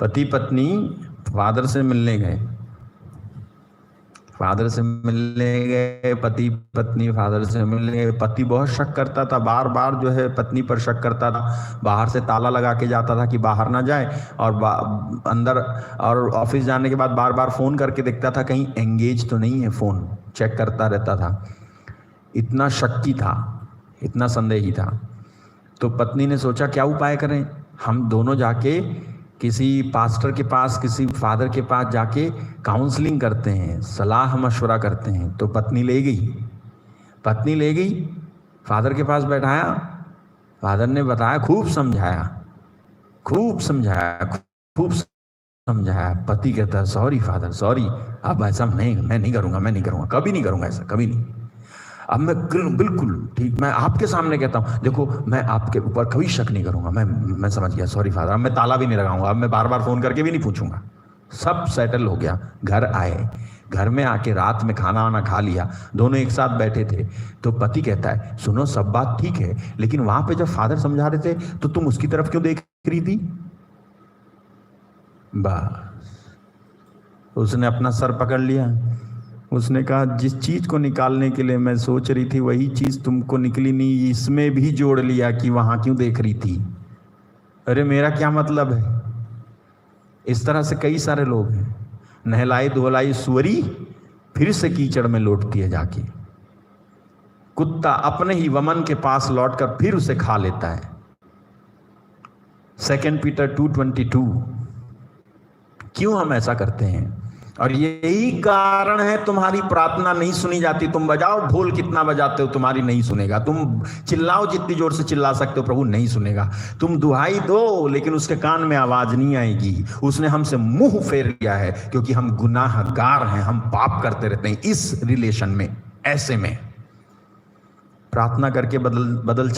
पति पत्नी फादर से मिलने गए, फादर से मिलने गए, पति पत्नी फादर से मिलने गए। पति बहुत शक करता था, बार बार जो है पत्नी पर शक करता था, बाहर से ताला लगा के जाता था कि बाहर ना जाए, और अंदर, और ऑफिस जाने के बाद बार बार फोन करके देखता था कहीं एंगेज तो नहीं है, फोन चेक करता रहता था। इतना शक्की था, इतना संदेही था। तो पत्नी ने सोचा क्या उपाय करें, हम दोनों जाके किसी पास्टर के पास, किसी फादर के पास जाके काउंसलिंग करते हैं, सलाह मशवरा करते हैं। तो पत्नी ले गई, फादर के पास बैठाया, फादर ने बताया, खूब समझाया। पति कहता है सॉरी फादर, सॉरी, अब ऐसा मैं नहीं करूँगा, कभी नहीं करूँगा ऐसा, कभी नहीं। अब मैं बिल्कुल ठीक, मैं आपके सामने कहता हूँ, देखो मैं आपके ऊपर कभी शक नहीं करूंगा, मैं समझ गया, सॉरी फादर। अब मैं ताला भी नहीं लगाऊंगा, अब मैं बार बार फोन करके भी नहीं पूछूंगा। सब सेटल हो गया। घर आए, घर में आके रात में खाना वाना खा लिया, दोनों एक साथ बैठे थे। तो पति कहता है सुनो सब बात ठीक है, लेकिन वहां पे जब फादर समझा रहे थे तो तुम उसकी तरफ क्यों देख रही थी? बस उसने अपना सर पकड़ लिया। उसने कहा जिस चीज को निकालने के लिए मैं सोच रही थी वही चीज तुमको निकली नहीं, इसमें भी जोड़ लिया कि वहां क्यों देख रही थी। अरे मेरा क्या मतलब है? इस तरह से कई सारे लोग हैं, नहलाई धुलाई सुअरी फिर से कीचड़ में लौटती है जाके। कुत्ता अपने ही वमन के पास लौटकर फिर उसे खा लेता है। 2 पीटर 2:22। क्यों हम ऐसा करते हैं? और यही कारण है तुम्हारी प्रार्थना नहीं सुनी जाती। तुम बजाओ ढोल कितना बजाते हो, तुम्हारी नहीं सुनेगा। तुम चिल्लाओ जितनी जोर से चिल्ला सकते हो, प्रभु नहीं सुनेगा। तुम दुहाई दो लेकिन उसके कान में आवाज नहीं आएगी। उसने हमसे मुंह फेर लिया है क्योंकि हम गुनाहगार हैं, हम पाप करते रहते हैं इस रिलेशन में। ऐसे में प्रार्थना करके बदल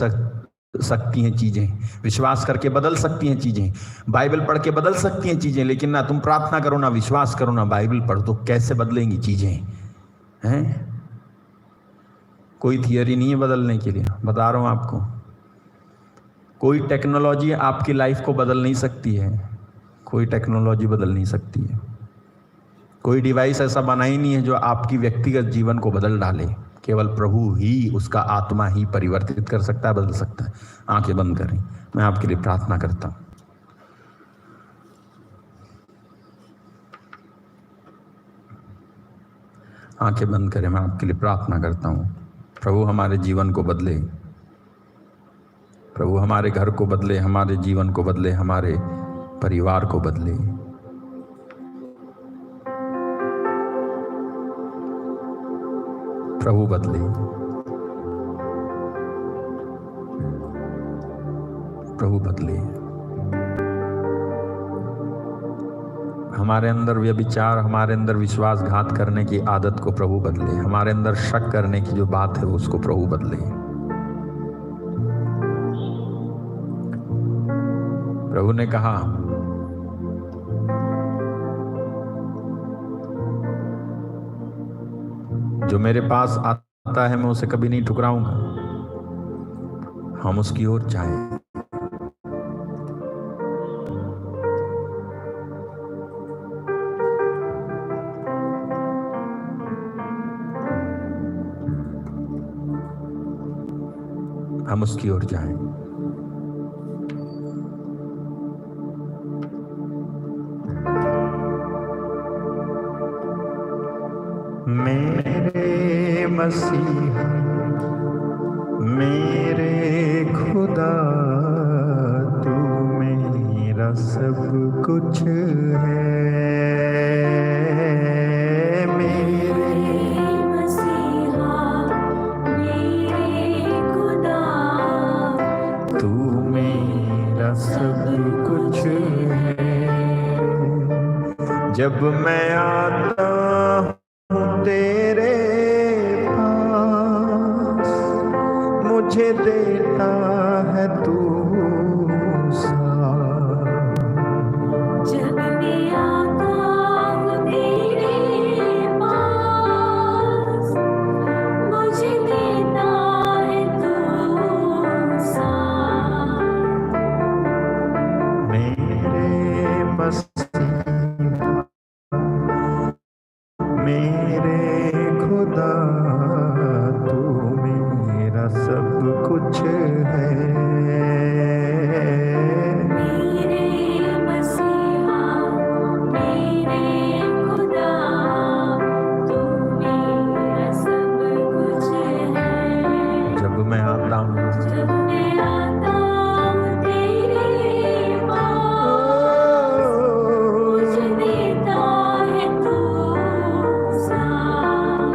सकती हैं चीजें, विश्वास करके बदल सकती हैं चीजें, बाइबल पढ़ के बदल सकती हैं चीजें। लेकिन ना तुम प्रार्थना करो, ना विश्वास करो, ना बाइबल पढ़ो, तो कैसे बदलेंगी चीजें? हैं? कोई थियरी नहीं है बदलने के लिए, बता रहा हूं आपको। कोई टेक्नोलॉजी आपकी लाइफ को बदल नहीं सकती है, कोई टेक्नोलॉजी बदल नहीं सकती है। कोई डिवाइस ऐसा बना ही नहीं है जो आपकी व्यक्तिगत जीवन को बदल डाले। केवल प्रभु ही, उसका आत्मा ही परिवर्तित कर सकता है, बदल सकता है। आंखें बंद करें, मैं आपके लिए प्रार्थना करता हूं। आंखें बंद करें, मैं आपके लिए प्रार्थना करता हूं। प्रभु हमारे जीवन को बदले, प्रभु हमारे घर को बदले, हमारे जीवन को बदले, हमारे परिवार को बदले। प्रभु बदले, प्रभु बदले। हमारे अंदर व्यभिचार, हमारे अंदर विश्वासघात करने की आदत को प्रभु बदले। हमारे अंदर शक करने की जो बात है उसको प्रभु बदले। प्रभु ने कहा, जो मेरे पास आता है मैं उसे कभी नहीं ठुकराऊंगा। हम उसकी ओर जाएं। हम उसकी ओर जाएं। मेरे मसीहा, मेरे खुदा, तू मेरा सब कुछ है। मेरे मसीहा, मेरे खुदा, तू मेरा सब कुछ है। जब मैं आता तेरे पास, मुझे देता है तू साथ। जब मैं आता हूँ तेरे पास, मुझे देता है तू साथ। मेरे मसीहा, मेरे खुदा, तू मेरा सब कुछ है। मेरे मसीहा, मेरे खुदा, तू मेरा सब कुछ है। जब मैं आता हूँ, जब मैं आता हूँ तेरे पास, मुझे देता है तू साथ।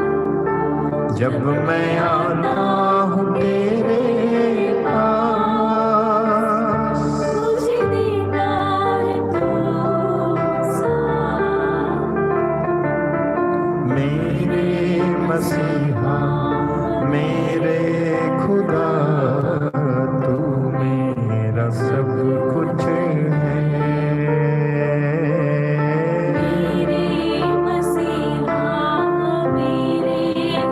जब मैं आता हूँ तेरे पास, मुझे देता है तू साथ। मेरे मसीहा, मेरे खुदा, तू मेरा सब कुछ है। मेरे मसीहा, मेरे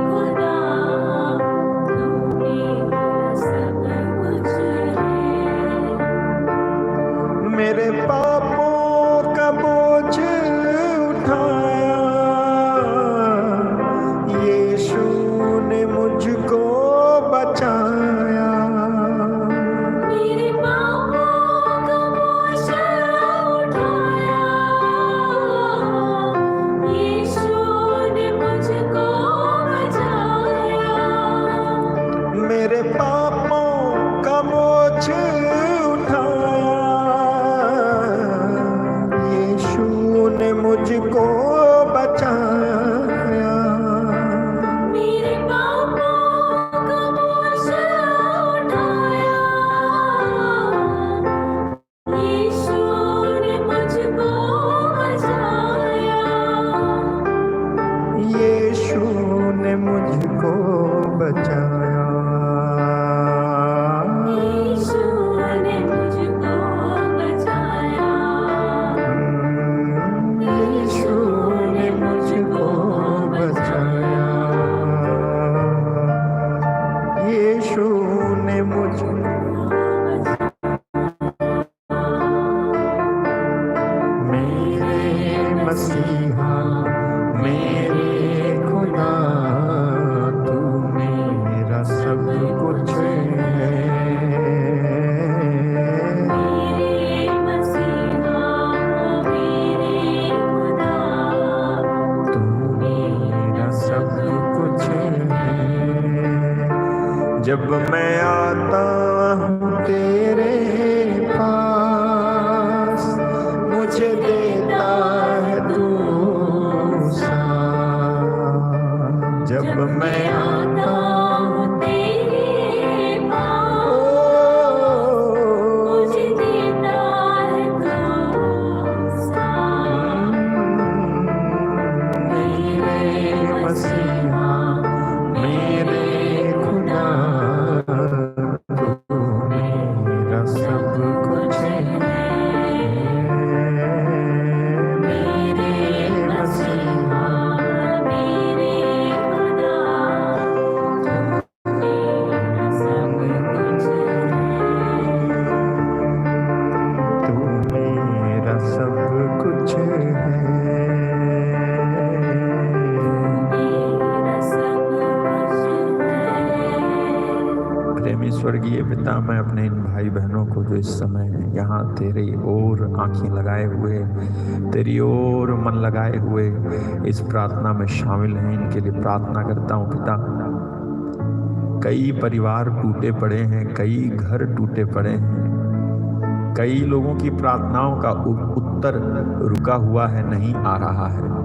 खुदा, तू मेरा सब कुछ है। मेरे पापों का बोझ उठाया, यीशु ने मुझको बचाया। मेरे पापों का बोझ उठाया, यीशु ने मुझको बचाया। मेरे पापों का बोझ उठाया, यीशु ने मुझको बचाया। मेरे पापों का बोझ उठाया, यीशु ने मुझको बचाया। यीशु ने मुझको बचाया। यीशु ने मुझको बचाया। यीशु ने मुझको बचाया। यीशु ने मुझको मेरे मसीहा, मेरे खुदा, तू मेरा सब कुछ है। मेरे मसीहा, मेरे खुदा, तू मेरा सब कुछ है। जब मैं आता हूँ तेरे पास, मुझे देता है तू साथ। जब मैं आता हूँ तेरे पास, मुझे देता है तू साथ। मेरे मसीहा, मेरे खुदा, तू मेरा सब कुछ है। प्रेमी स्वर्गीय पिता, मैं अपने इन भाई बहनों को जो इस समय यहाँ तेरी ओर आंखें लगाए हुए, तेरी ओर मन लगाए हुए इस प्रार्थना में शामिल हैं, इनके लिए प्रार्थना करता हूँ पिता। कई परिवार टूटे पड़े हैं, कई घर टूटे पड़े हैं, कई लोगों की प्रार्थनाओं का उत्तर रुका हुआ है, नहीं आ रहा है।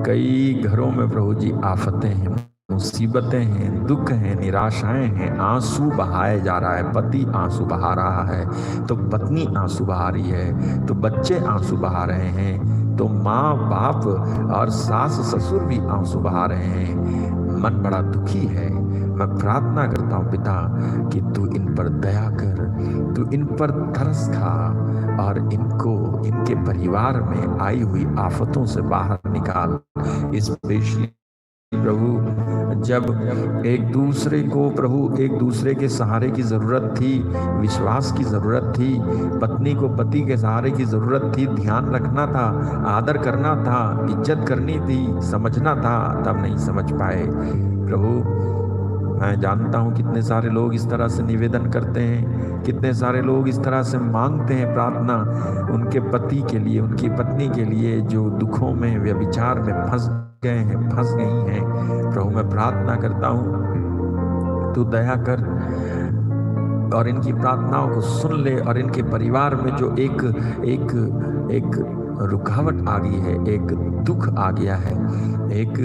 कई घरों में प्रभु जी आफतें हैं, मुसीबतें हैं, दुख हैं, निराशाएं हैं, आंसू बहाए जा रहा है। पति आंसू बहा रहा है तो पत्नी आंसू बहा रही है, तो बच्चे आंसू बहा रहे हैं, तो माँ बाप और सास ससुर भी आंसू बहा रहे हैं। मन बड़ा दुखी है। मैं प्रार्थना करता हूँ पिता कि तू इन पर दया कर, तू इन पर तरस खा और इनको, इनके परिवार में आई हुई आफतों से बाहर निकाल। स्पेशली प्रभु, जब एक दूसरे को प्रभु, एक दूसरे के सहारे की जरूरत थी, विश्वास की जरूरत थी, पत्नी को पति के सहारे की जरूरत थी, ध्यान रखना था, आदर करना था, इज्जत करनी थी, समझना था, तब नहीं समझ पाए। प्रभु मैं जानता हूँ कितने सारे लोग इस तरह से निवेदन करते हैं, कितने सारे लोग इस तरह से मांगते हैं प्रार्थना उनके पति के लिए, उनकी पत्नी के लिए जो दुखों में, व्यभिचार में फंस गए हैं, फंस गई हैं। प्रभु मैं प्रार्थना करता हूँ तू दया कर और इनकी प्रार्थनाओं को सुन ले, और इनके परिवार में जो एक रुकावट आ गई है, एक दुख आ गया है, एक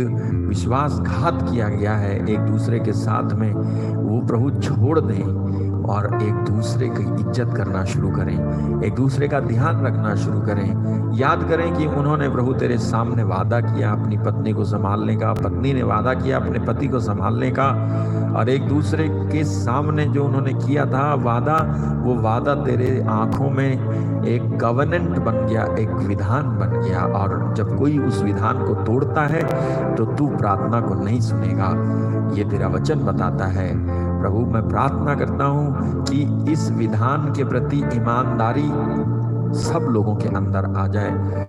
विश्वासघात किया गया है एक दूसरे के साथ में, वो प्रभु छोड़ दें और एक दूसरे की इज्जत करना शुरू करें, एक दूसरे का ध्यान रखना शुरू करें। याद करें कि उन्होंने प्रभु तेरे सामने वादा किया अपनी पत्नी को संभालने का, पत्नी ने वादा किया अपने पति को संभालने का, और एक दूसरे के सामने जो उन्होंने किया था वादा, वो वादा तेरे आंखों में एक कवनेंट बन गया, एक विधान बन गया। और जब कोई उस विधान को तोड़ता है तो तू प्रार्थना को नहीं सुनेगा, ये तेरा वचन बताता है। प्रभु मैं प्रार्थना करता हूँ कि इस विधान के प्रति ईमानदारी सब लोगों के अंदर आ जाए,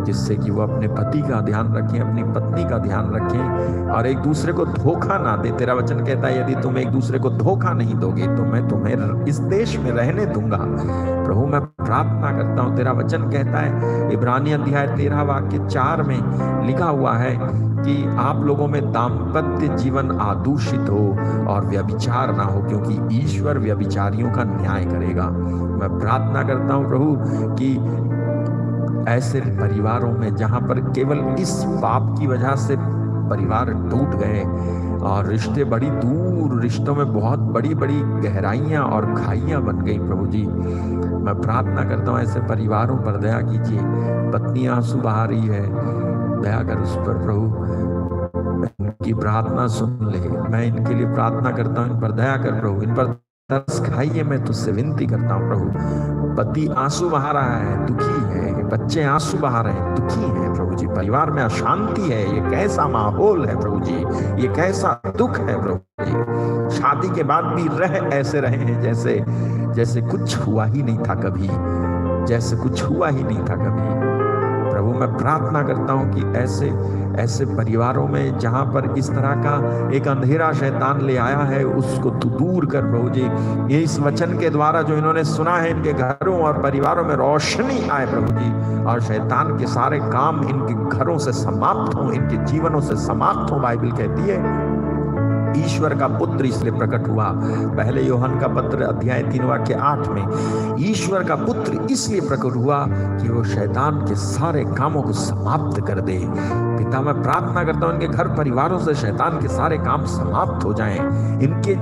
जिससे कि वो अपने पति का ध्यान रखें, अपनी पत्नी का ध्यान रखें और एक दूसरे को धोखा ना दे। तेरा वचन कहता है यदि तुम एक दूसरे को धोखा नहीं दोगे तो मैं तुम्हें इस देश में रहने दूंगा। प्रभु मैं प्रार्थना करता हूँ, तेरा वचन कहता है इब्रानी अध्याय 13 वाक्य 4 में लिखा हुआ है कि आप लोगों में दाम्पत्य जीवन आदूषित हो और व्यभिचार ना हो, क्योंकि ईश्वर व्यभिचारियों का न्याय करेगा। मैं प्रार्थना करता हूँ प्रभु कि ऐसे परिवारों में जहां पर केवल इस पाप की वजह से परिवार टूट गए और रिश्ते बड़ी दूर, रिश्तों में बहुत बड़ी बड़ी गहराइयां और खाइयां बन गई, प्रभु जी मैं प्रार्थना करता हूं ऐसे परिवारों पर दया कीजिए। पत्नी आंसू बहा रही है, दया कर उस पर प्रभु, इनकी प्रार्थना सुन ले। मैं इनके लिए प्रार्थना करता हूं, इन पर दया कर प्रभु, इन पर तरस खाइए। मैं तुझसे विनती करता हूँ प्रभु, पति आंसू बहा रहा है, दुखी है, बच्चे आंसू बहा रहे हैं, दुखी हैं प्रभु जी, परिवार में अशांति है, ये कैसा माहौल है प्रभु जी, ये कैसा दुख है प्रभु जी। शादी के बाद भी ऐसे रहे हैं जैसे कुछ हुआ ही नहीं था कभी, जैसे कुछ हुआ ही नहीं था कभी। प्रभु मैं प्रार्थना करता हूँ कि ऐसे परिवारों में जहाँ पर इस तरह का एक अंधेरा शैतान ले आया है, उसको तू दूर कर प्रभु जी। ये इस वचन के द्वारा जो इन्होंने सुना है, इनके घरों और परिवारों में रोशनी आए प्रभु जी, और शैतान के सारे काम इनके घरों से समाप्त हों, इनके जीवनों से समाप्त हों। बाइबल कहती है ईश्वर का पुत्र इसलिए प्रकट हुआ, पहले यूहन्ना का पत्र अध्याय 3 वाक्य 8 में, ईश्वर का पुत्र इसलिए प्रकट हुआ कि वो शैतान के सारे कामों को समाप्त कर दे। पिता मैं प्रार्थना करता हूँ इनके घर परिवारों से शैतान के सारे काम समाप्त हो जाएं, इनके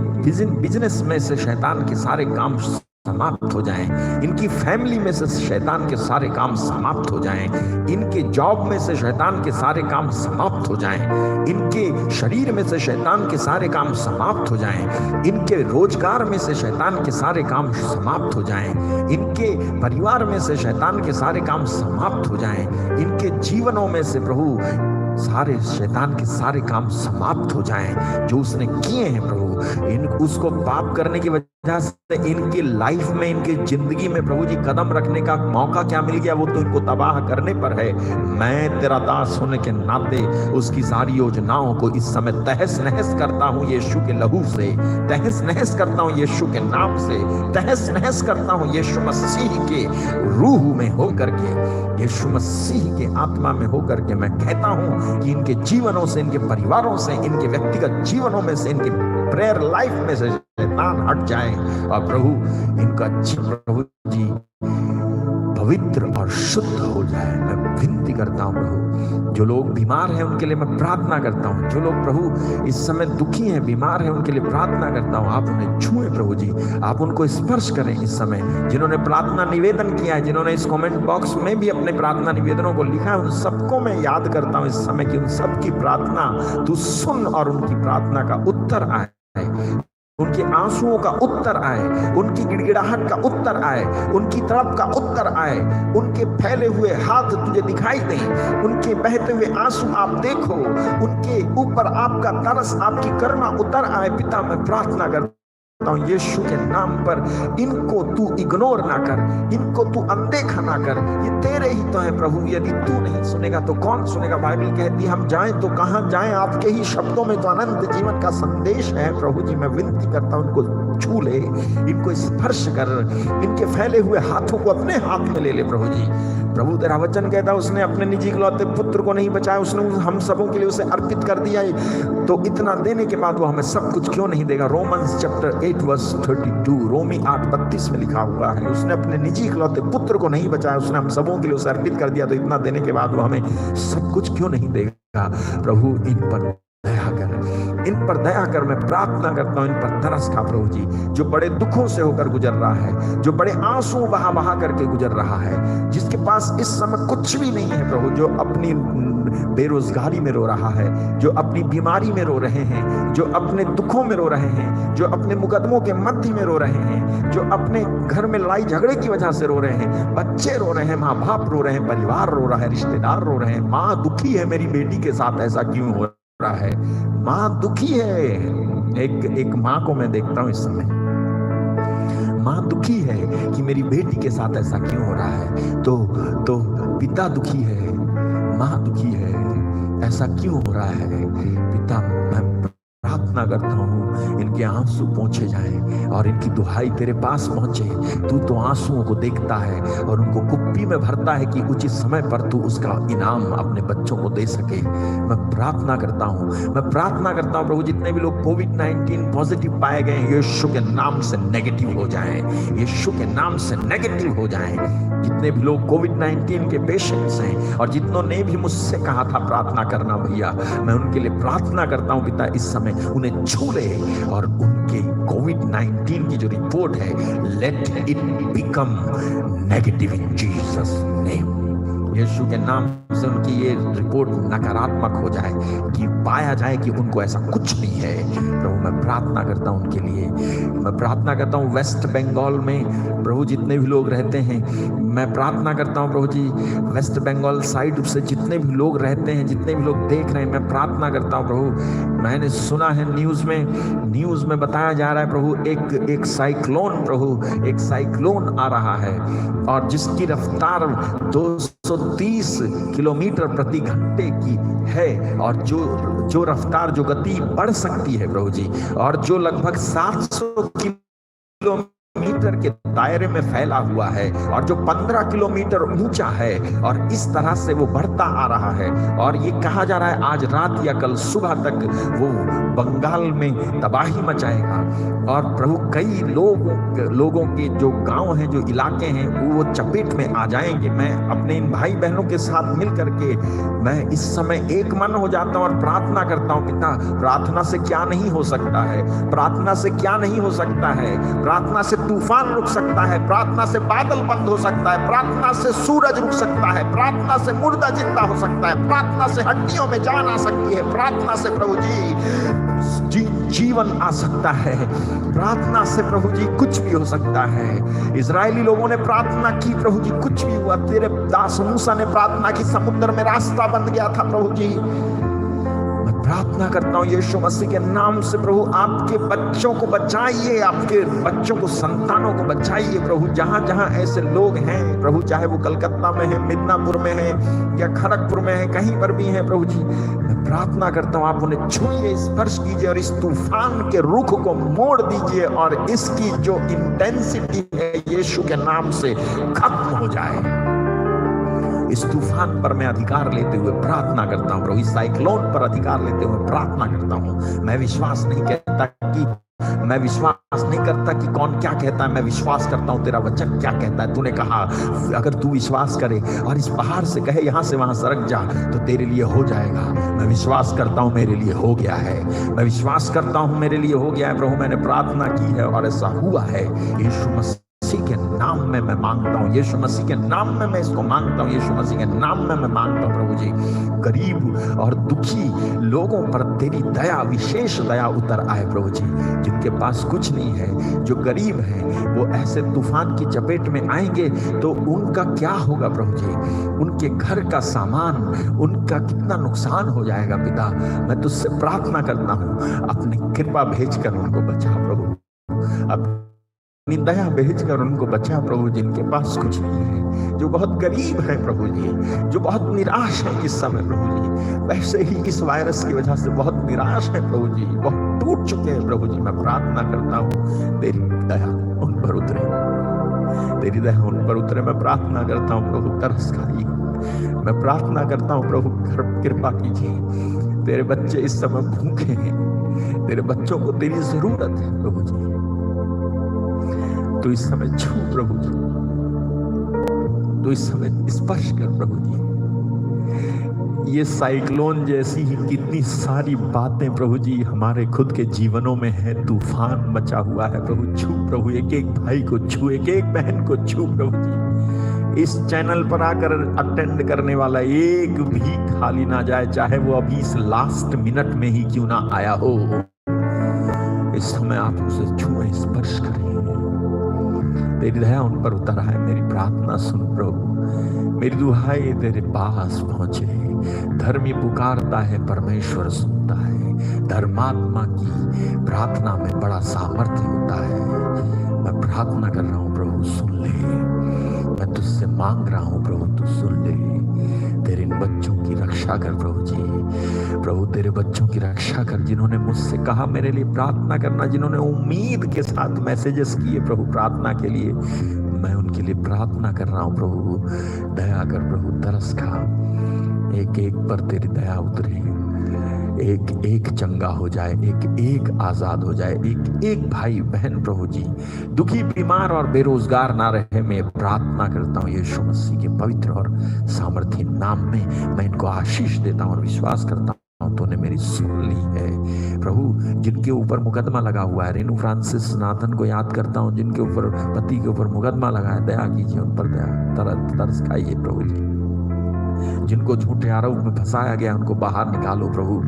बिजनेस में से शैतान के सारे काम समाप्त हो जाएं, इनकी फैमिली में से शैतान के सारे काम समाप्त हो जाएं, इनके जॉब में से शैतान के सारे काम समाप्त हो जाएं, इनके शरीर में से शैतान के सारे काम समाप्त हो जाएं, इनके रोजगार में से शैतान के सारे काम समाप्त हो जाएं, इनके परिवार में से शैतान के सारे काम समाप्त हो जाएं, इनके जीवनों में से प्रभु सारे शैतान के सारे काम समाप्त हो जाएं जो उसने किए हैं प्रभु। उसको पाप करने की वजह से इनकी लाइफ में, इनकी जिंदगी में प्रभु जी कदम रखने का मौका क्या मिल गया, वो तो इनको तबाह करने पर है। मैं तेरा दास होने के नाते उसकी सारी योजनाओं को इस समय तहस नहस करता हूं यीशु के लहू से, तहस नहस करता हूं यीशु के नाम से, तहस नहस करता हूं यीशु मसीह के रूह में होकर के, यीशु मसीह के आत्मा में होकर के मैं कहता हूं कि इनके जीवनों से, इनके परिवारों से, इनके व्यक्तिगत जीवनों में से, इनके प्रेयर लाइफ में से शैतान हट जाए और प्रभु इनका प्रभु जी पवित्र और शुद्ध हो जाए। मैं विनती करता हूं प्रभु, जो लोग बीमार हैं उनके लिए मैं प्रार्थना करता हूं, जो लोग प्रभु इस समय दुखी हैं, बीमार हैं, उनके लिए प्रार्थना करता हूं, आप उन्हें छुएं प्रभु जी, आप उनको स्पर्श करें इस समय। जिन्होंने प्रार्थना निवेदन किया है, जिन्होंने इस कमेंट बॉक्स में भी अपने प्रार्थना निवेदनों को लिखा है, उन सबको मैं याद करता हूं इस समय कि उन सबकी प्रार्थना तू सुन और उनकी प्रार्थना का उत्तर आए, उनके आंसुओं का उत्तर आए, उनकी गिड़गिड़ाहट का उत्तर आए, उनकी तड़प का उत्तर आए, उनके फैले हुए हाथ तुझे दिखाई दें, उनके बहते हुए आंसू आप देखो, उनके ऊपर आपका तरस, आपकी करुणा उतर आए। पिता मैं प्रार्थना करता हूं यीशु के नाम पर, इनको तू इग्नोर ना कर, इनको तू अनदेखा ना कर, ये तेरे ही तो है प्रभु। यदि तू नहीं सुनेगा तो कौन सुनेगा? बाइबल कहती है हम जाएं तो कहां जाएं, आपके ही शब्दों में तो अनंत जीवन का संदेश है। प्रभु जी मैं विनती करता हूं इनको छू ले, इनको स्पर्श कर, इनके फैले हुए हाथों को अपने हाथ में ले ले प्रभु जी। प्रभु तेरा वचन कहता है उसने अपने निजी इकलौते पुत्र को नहीं बचाया, उसने हम सबों के लिए उसे अर्पित कर दिया, तो इतना देने के बाद वो हमें सब कुछ क्यों नहीं देगा? रोमन्स चैप्टर 8 वर्स 32, रोमी 8:32 में लिखा हुआ है, उसने अपने निजी इकलौते पुत्र को नहीं बचाया, उसने हम सबों के लिए उसे अर्पित कर दिया, तो इतना देने के बाद वो हमें सब कुछ क्यों नहीं देगा? प्रभु इन पर दया कर, इन पर दया कर। मैं प्रार्थना करता हूं इन पर तरस खा प्रभु जी, जो बड़े दुखों से होकर गुजर रहा है, जो बड़े आंसू बहा बहा करके गुजर रहा है, जिसके पास इस समय कुछ भी नहीं है प्रभु, जो अपनी बेरोजगारी में रो रहा है, जो अपनी बीमारी में रो रहे हैं, जो अपने दुखों में रो रहे हैं, जो अपने मुकदमों के मध्य में रो रहे हैं, जो अपने घर में लड़ाई झगड़े की वजह से रो रहे हैं, बच्चे रो रहे हैं, माँ बाप रो रहे हैं, परिवार रो रहा है, रिश्तेदार रो रहे हैं, माँ दुखी है मेरी बेटी के साथ ऐसा क्यों हो रहा है, माँ दुखी है। एक माँ को मैं देखता हूं इस समय, माँ दुखी है कि मेरी बेटी के साथ ऐसा क्यों हो रहा है, तो पिता दुखी है, माँ दुखी है, ऐसा क्यों हो रहा है? पिता मैं प्रार्थना करता हूँ इनके आंसू पहुंचे जाएं और इनकी दुहाई तेरे पास पहुंचे। तू तो आंसुओं को देखता है और उनको कुप्पी में भरता है कि उचित समय पर तू उसका इनाम अपने बच्चों को दे सके। मैं प्रार्थना करता हूँ, मैं प्रार्थना करता हूँ प्रभु, जितने भी लोग कोविड-19 पॉजिटिव पाए गए यीशु के नाम से नेगेटिव हो जाएं, यीशु के नाम से नेगेटिव हो जाएं। जितने भी लोग कोविड-19 के पेशेंट्स हैं और जितनों ने भी मुझसे कहा था प्रार्थना करना भैया, मैं उनके लिए प्रार्थना करता हूँ पिता इस समय उन्हें छू ले और उनके कोविड-19 की जो रिपोर्ट है let it become negative in Jesus name. यीशु के नाम से उनकी ये रिपोर्ट नकारात्मक हो जाए, कि पाया जाए कि उनको ऐसा कुछ नहीं है। प्रभु मैं प्रार्थना करता हूं उनके लिए, मैं प्रार्थना करता हूं वेस्ट बंगाल में प्रभु जितने भी लोग रहते हैं, मैं प्रार्थना करता हूं प्रभु जी वेस्ट बंगाल साइड से जितने भी लोग रहते हैं, जितने भी लोग देख रहे हैं, मैं प्रार्थना करता हूं प्रभु। मैंने सुना है न्यूज में बताया जा रहा है प्रभु एक साइक्लोन, प्रभु एक साइक्लोन आ रहा है और जिसकी रफ्तार 230 किलोमीटर प्रति घंटे की है और जो रफ्तार, जो गति बढ़ सकती है प्रभु जी, और जो लगभग 700 किलोमीटर के दायरे में फैला हुआ है और जो 15 किलोमीटर ऊंचा है और इस तरह से वो बढ़ता आ रहा है। और ये कहा जा रहा है आज रात या कल सुबह तक वो बंगाल में तबाही मचाएगा और प्रभु कई लोगों के जो गांव हैं, जो इलाके हैं, वो चपेट में आ जाएंगे। मैं अपने इन भाई बहनों के साथ मिल करके मैं इस समय एक मन हो जाता हूं और प्रार्थना करता हूं पिता, प्रार्थना से क्या नहीं हो सकता है, प्रार्थना से क्या नहीं हो सकता है, प्रार्थना से तूफान रुक सकता है, प्रार्थना से बादल बंद हो सकता है, प्रार्थना से सूरज रुक सकता है, प्रार्थना से मुर्दा जिंदा हो सकता है, प्रार्थना से हड्डियों में जान आ सकती है, प्रार्थना से प्रभु जी जीवन आ सकता है, प्रार्थना से प्रभु जी कुछ भी हो सकता है। इजरायली लोगों ने प्रार्थना की प्रभु जी, कुछ भी हुआ। तेरे दास मूसा ने प्रार्थना की, समुद्र में रास्ता बन गया था प्रभु जी। मैं प्रार्थना करता हूं यीशु मसीह के नाम से प्रभु, आपके बच्चों को बचाइए, आपके बच्चों को, संतानों को बचाइए प्रभु। जहां जहां ऐसे लोग हैं प्रभु, चाहे वो कलकत्ता में है, मिदनापुर में है या खड़गपुर में है, कहीं पर भी है प्रभु जी, मैं प्रार्थना करता हूं आप उन्हें छूइए, स्पर्श कीजिए और इस तूफान के रुख को मोड़ दीजिए और इसकी जो इंटेंसिटी है यीशु के नाम से खत्म हो जाए। इस तूफान पर मैं अधिकार लेते हुए प्रार्थना करता हूं प्रभु, इस साइक्लोन पर अधिकार लेते हुए प्रार्थना करता हूं। मैं विश्वास नहीं करता कि कौन क्या कहता है, मैं विश्वास करता हूं तेरा वचन क्या कहता है। तूने कहा अगर तू विश्वास करे और इस पहाड़ से कहे यहां से वहां सरक जा तो तेरे लिए हो जाएगा। मैं विश्वास करता हूं मेरे लिए हो गया है, मैं विश्वास करता हूं मेरे लिए हो गया है प्रभु। मैंने प्रार्थना की है और ऐसा हुआ है। यीशु मसीह के नाम में मैं मांगता हूं, यीशु मसीह के नाम में मैं इसको मांगता हूं, यीशु मसीह के नाम में मैं मांगता हूं प्रभु जी। गरीब और दुखी लोगों पर तेरी दया, विशेष दया उतर आए प्रभु जी। जिनके पास कुछ नहीं है, जो गरीब हैं, वो ऐसे तूफान की चपेट में आएंगे तो उनका क्या होगा प्रभु जी। उनके घर का सामान, उनका कितना नुकसान हो जाएगा पिता। मैं तुझसे प्रार्थना करता हूं अपनी कृपा भेजकर उनको बचा प्रभु, अपनी दया भेजकर उनको बचा प्रभु। जिनके पास कुछ नहीं है, जो बहुत गरीब है प्रभु जी, जो बहुत निराश है इस समय प्रभु जी, वैसे ही इस वायरस की वजह से बहुत निराश है प्रभु जी, बहुत टूट चुके हैं प्रभु जी। मैं प्रार्थना करता हूँ तेरी दया उन पर उतरे, तेरी दया उन पर उतरे। मैं प्रार्थना करता हूँ प्रभु तरस खाइए, मैं प्रार्थना करता हूँ प्रभु कृपा कीजिए। तेरे बच्चे इस समय भूखे हैं, तेरे बच्चों को तेरी जरूरत है प्रभु जी। तो इस समय छू प्रभु जी, तो इस समय स्पर्श कर प्रभु जी। ये साइक्लोन जैसी ही कितनी सारी बातें प्रभु जी हमारे खुद के जीवनों में है, तूफान मचा हुआ है प्रभु। छू प्रभु, एक एक भाई को छू, एक एक बहन को छू प्रभु जी। इस चैनल पर आकर अटेंड करने वाला एक भी खाली ना जाए, चाहे वो अभी इस लास्ट मिनट में ही क्यों ना आया हो। इस समय आप उसे छुए, स्पर्श करें, तेरी दया उन पर उतर है। मेरी प्रार्थना सुन प्रभु, मेरी दुहाई तेरे पास पहुंचे। धर्मी पुकारता है, परमेश्वर सुनता है। धर्मात्मा की प्रार्थना में बड़ा सामर्थ्य होता है। मैं प्रार्थना कर रहा हूं प्रभु, सुन ले। मैं तुझसे मांग रहा हूं प्रभु, तू सुन ले। तेरे इन बच्चों की रक्षा कर प्रभु जी। प्रभु तेरे बच्चों की रक्षा कर, जिन्होंने मुझसे कहा मेरे लिए प्रार्थना करना, जिन्होंने उम्मीद के साथ मैसेजेस किए प्रभु प्रार्थना के लिए, मैं उनके लिए प्रार्थना कर रहा हूं प्रभु। दया कर प्रभु, तरस खा, एक एक पर तेरी दया उतरे, एक एक चंगा हो जाए, एक एक आजाद हो जाए, एक एक भाई बहन प्रभु जी दुखी, बीमार और बेरोजगार ना रहे। मैं प्रार्थना करता हूँ यीशु मसीह के पवित्र और सामर्थ्य नाम में मैं इनको आशीष देता हूँ और विश्वास करता हूँ तूने मेरी सुन ली है प्रभु। जिनके ऊपर मुकदमा लगा हुआ है, रेनू फ्रांसिस नाथन को याद करता हूँ, जिनके ऊपर पति के ऊपर मुकदमा लगा है, दया कीजिए उन पर, दया तरस खाइए प्रभु जी। जिनको झूठे आरोप में फंसाया गया उनको बाहर निकालो प्रभु,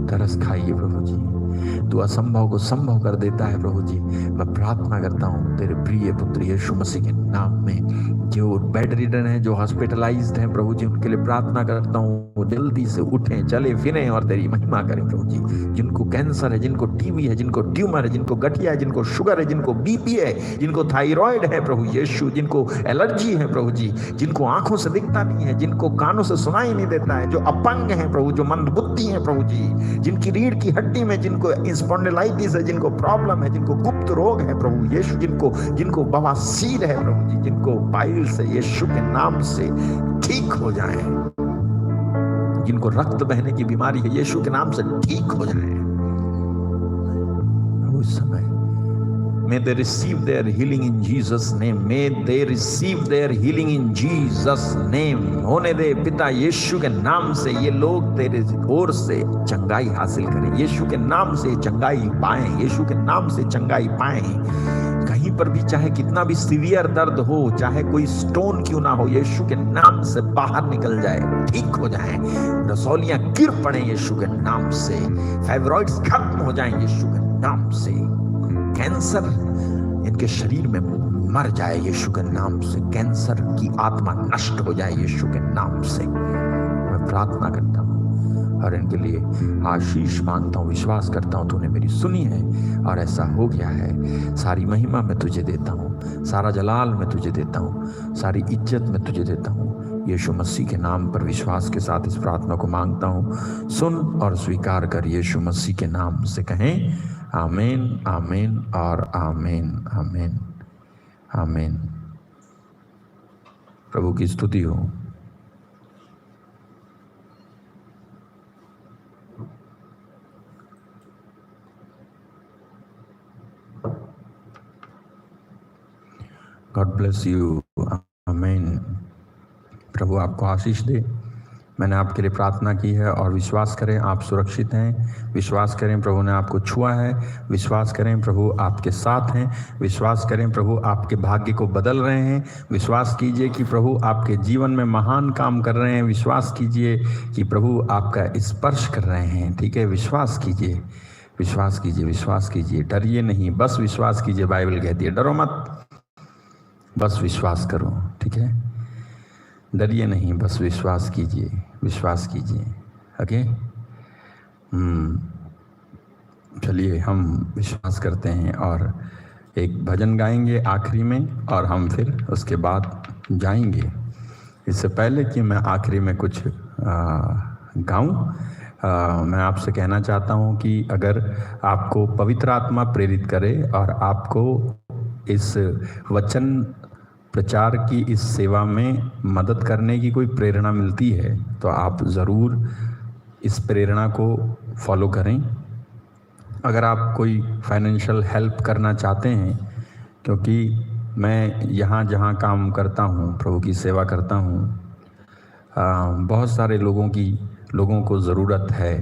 तरस खाइए प्रभु जी। तू असंभव को संभव कर देता है प्रभु जी। मैं प्रार्थना करता हूँ तेरे प्रिय पुत्र यीशु मसीह के नाम में, जो बेड रिडन है, जो हॉस्पिटलाइज्ड हैं प्रभु जी, उनके लिए प्रार्थना करता हूँ वो जल्दी से उठें, चले फिरें और तेरी महिमा करें प्रभु जी। जिनको कैंसर है, जिनको टीबी है, जिनको ट्यूमर है, जिनको गठिया है, जिनको शुगर है, जिनको बीपी है, जिनको थायराइड है प्रभु यीशु, जिनको एलर्जी है प्रभु जी, जिनको आंखों से दिखता नहीं है, जिनको कानों से सुनाई नहीं देता है, जो अपंग है प्रभु, जो मंदबुद्धि है प्रभु जी, जिनकी रीढ़ की हड्डी में जिनको स्पॉन्डिलाइटिस है, जिनको प्रॉब्लम है, जिनको गुप्त रोग है प्रभु यीशु, जिनको बवासीर है प्रभु जी, जिनको पाइल्स है, यीशु के नाम से ठीक हो जाए। जिनको रक्त बहने की बीमारी है, यीशु के नाम से ठीक हो जाए उस समय। May they receive their healing in Jesus' name. May they receive their healing in Jesus' name. होने दे पिता यीशु के नाम से ये लोग तेरे ओर से चंगाई हासिल करें, यीशु के नाम से चंगाई पाएं, यीशु के नाम से चंगाई पाएं। कहीं पर भी चाहे कितना भी सीवियर दर्द हो, चाहे कोई स्टोन क्यों ना हो, यीशु के नाम से बाहर निकल जाए, ठीक हो जाए, रसौलियां गिर पड़े यीशु के नाम से, फाइब्रॉइड्स खत्म हो जाएं यीशु के नाम से, कैंसर इनके शरीर में मर जाए यीशु के नाम से, कैंसर की आत्मा नष्ट हो जाए यीशु के नाम से। मैं प्रार्थना करता हूँ और इनके लिए आशीष मांगता हूँ, विश्वास करता हूँ तूने मेरी सुनी है और ऐसा हो गया है। सारी महिमा मैं तुझे देता हूँ, सारा जलाल मैं तुझे देता हूँ, सारी इज्जत मैं तुझे देता हूँ। यीशु मसीह के नाम पर विश्वास के साथ इस प्रार्थना को मांगता हूँ, सुन और स्वीकार कर। यीशु मसीह के नाम से कहें आमीन, आमीन और आमीन, आमीन, आमीन। प्रभु की स्तुति हो। गॉड ब्लेस यू, आमीन। प्रभु आपको आशीष दे। मैंने आपके लिए प्रार्थना की है और विश्वास करें आप सुरक्षित हैं, विश्वास करें प्रभु ने आपको छुआ है, विश्वास करें प्रभु आपके साथ हैं, विश्वास करें प्रभु आपके भाग्य को बदल रहे हैं, विश्वास कीजिए कि प्रभु आपके जीवन में महान काम कर रहे हैं, विश्वास कीजिए कि प्रभु आपका स्पर्श कर रहे हैं। ठीक है, विश्वास कीजिए, विश्वास कीजिए, विश्वास कीजिए, डरिए नहीं, बस विश्वास कीजिए। बाइबल कहती है डरो मत, बस विश्वास करो। ठीक है, डरिए नहीं, बस विश्वास कीजिए, विश्वास कीजिए। ओके, चलिए हम विश्वास करते हैं और एक भजन गाएंगे आखिरी में और हम फिर उसके बाद जाएंगे। इससे पहले कि मैं आखिरी में कुछ गाऊं, मैं आपसे कहना चाहता हूं कि अगर आपको पवित्र आत्मा प्रेरित करे और आपको इस वचन प्रचार की इस सेवा में मदद करने की कोई प्रेरणा मिलती है तो आप ज़रूर इस प्रेरणा को फॉलो करें। अगर आप कोई फाइनेंशियल हेल्प करना चाहते हैं, क्योंकि मैं यहाँ जहाँ काम करता हूँ, प्रभु की सेवा करता हूँ, बहुत सारे लोगों को ज़रूरत है।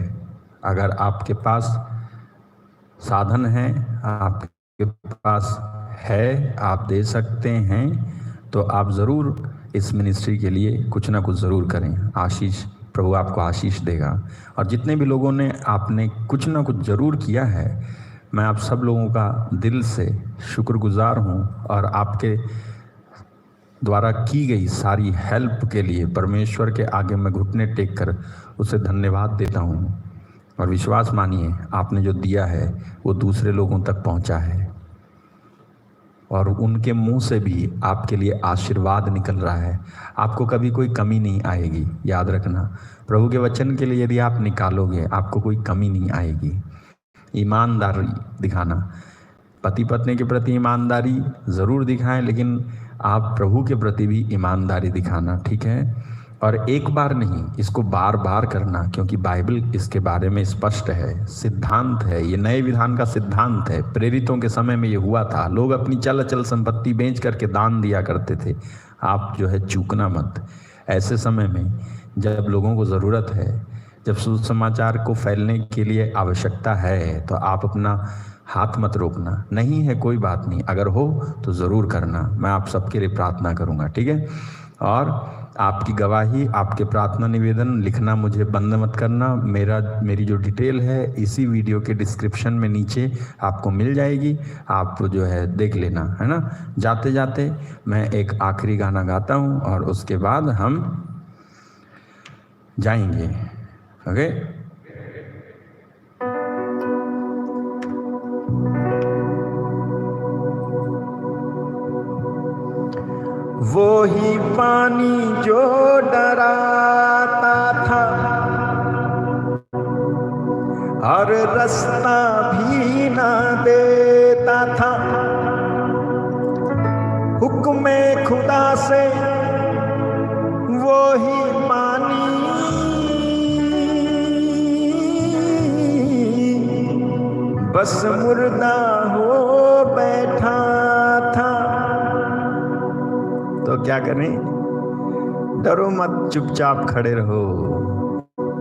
अगर आपके पास साधन है, आपके पास है, आप दे सकते हैं, तो आप ज़रूर इस मिनिस्ट्री के लिए कुछ ना कुछ ज़रूर करें। आशीष, प्रभु आपको आशीष देगा। और जितने भी लोगों ने आपने कुछ ना कुछ ज़रूर किया है, मैं आप सब लोगों का दिल से शुक्रगुजार हूँ और आपके द्वारा की गई सारी हेल्प के लिए परमेश्वर के आगे मैं घुटने टेक कर उसे धन्यवाद देता हूँ। और विश्वास मानिए, आपने जो दिया है वो दूसरे लोगों तक पहुँचा है और उनके मुंह से भी आपके लिए आशीर्वाद निकल रहा है। आपको कभी कोई कमी नहीं आएगी, याद रखना। प्रभु के वचन के लिए यदि आप निकालोगे, आपको कोई कमी नहीं आएगी। ईमानदारी दिखाना, पति पत्नी के प्रति ईमानदारी ज़रूर दिखाएं, लेकिन आप प्रभु के प्रति भी ईमानदारी दिखाना। ठीक है, और एक बार नहीं, इसको बार बार करना, क्योंकि बाइबल इसके बारे में स्पष्ट है, सिद्धांत है, ये नए विधान का सिद्धांत है। प्रेरितों के समय में ये हुआ था, लोग अपनी चल अचल संपत्ति बेच करके दान दिया करते थे। आप जो है चूकना मत। ऐसे समय में जब लोगों को ज़रूरत है, जब सुसमाचार को फैलने के लिए आवश्यकता है, तो आप अपना हाथ मत रोकना। नहीं है कोई बात नहीं, अगर हो तो ज़रूर करना। मैं आप सबके लिए प्रार्थना करूँगा। ठीक है, और आपकी गवाही, आपके प्रार्थना निवेदन लिखना मुझे बंद मत करना। मेरी जो डिटेल है इसी वीडियो के डिस्क्रिप्शन में नीचे आपको मिल जाएगी, आप जो है देख लेना, है ना। जाते जाते मैं एक आखिरी गाना गाता हूँ और उसके बाद हम जाएंगे। ओके, वो ही पानी जो डराता था और रास्ता भी ना देता था, हुक्म खुदा से वो ही पानी बस मुर्दा हो बैठा था। तो क्या करें? डरो मत, चुपचाप खड़े रहो,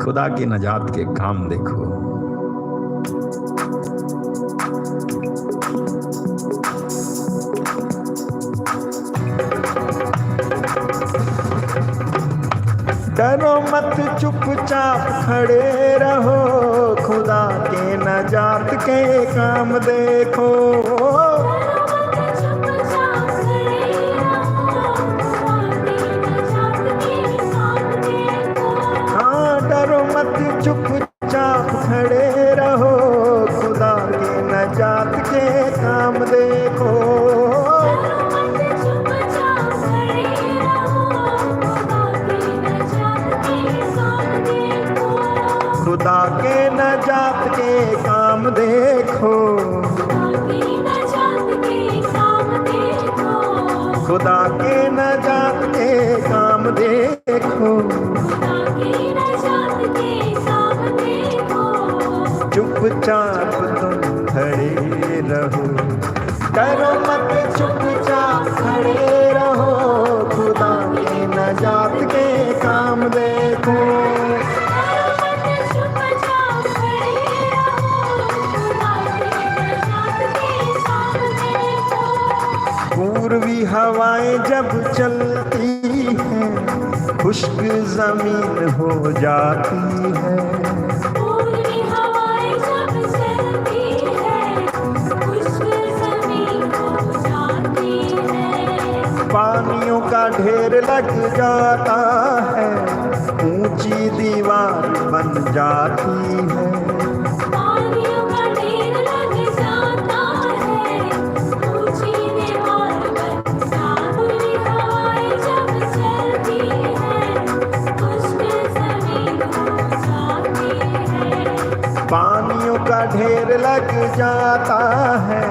खुदा की नजात के काम देखो। डरो मत चुपचाप खड़े रहो, खुदा के नजात के काम देखो। हाँ, डरो मत चुपचाप खड़े रहो, खुदा के नजात के काम देखो। खुदा के नजात के काम देखो, खुदा के नजात के काम देखो। चुपचाप तुम खड़े रहो, डरो मत चुपचाप खड़े रहो, खुदा के नजात के काम देखो। पूर्वी हवाएं जब चलती हैं, खुश्क जमीन हो जाती है। पूर्वी हवाएं जब चलती हैं, खुश्क जमीन हो जाती है। पानियों का ढेर लग जाता है, ऊंची दीवार बन जाती है। पानियों का ढेर लग जाता है, ऊंची दीवार बन जाती है। हवाएं जब चलती हैं, खुश्क जमीन हो जाती है। पानियों का ढेर लग जाता है,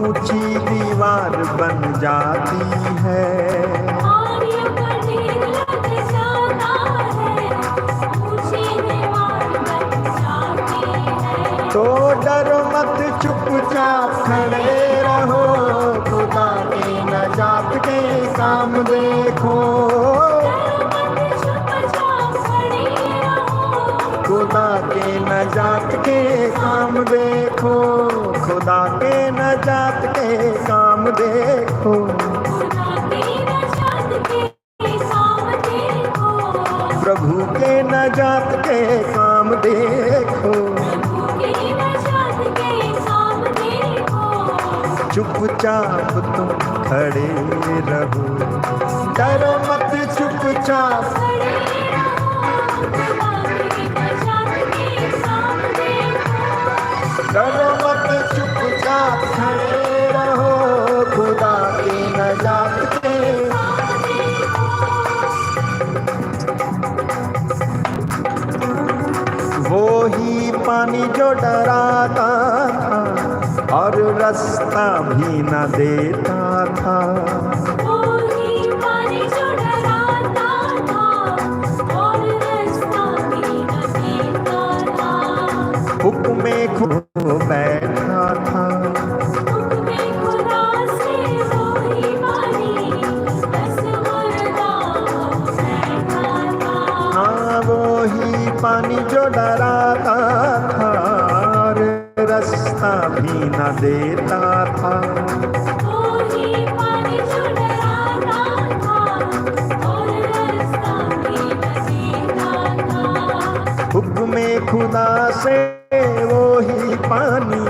ऊंची दीवार बन जाती है। पानियों का ढेर लग जाता है, ऊंची दीवार बन जाती है। तो डरो मत चुपचाप खड़े रहो, खुदा के नजात के काम देखो। खुदा के नजात के काम देखो, खुदा के नजात के काम देखो। प्रभु के नजात के काम देखो। चुपचाप तुम खड़े रहो, डरो मत चुपचाप। डरो मत चुपचाप खड़े रहो, खुदा के नजात के। वो ही पानी जो डराता था और रास्ता भी न देता था। वो ही पानी जो डराता था और रास्ता भी न देता था। हुक्मे खो बैठा था, हुक्मे खुदा से वो ही पानी बस मुर्दा हो बैठा था। हाँ वो ही पानी जो डराता था और रास्ता भी न देता था। वो ही पानी जो डराता था और रास्ता भी न देता था। हुक्मे खुदा से वो ही पानी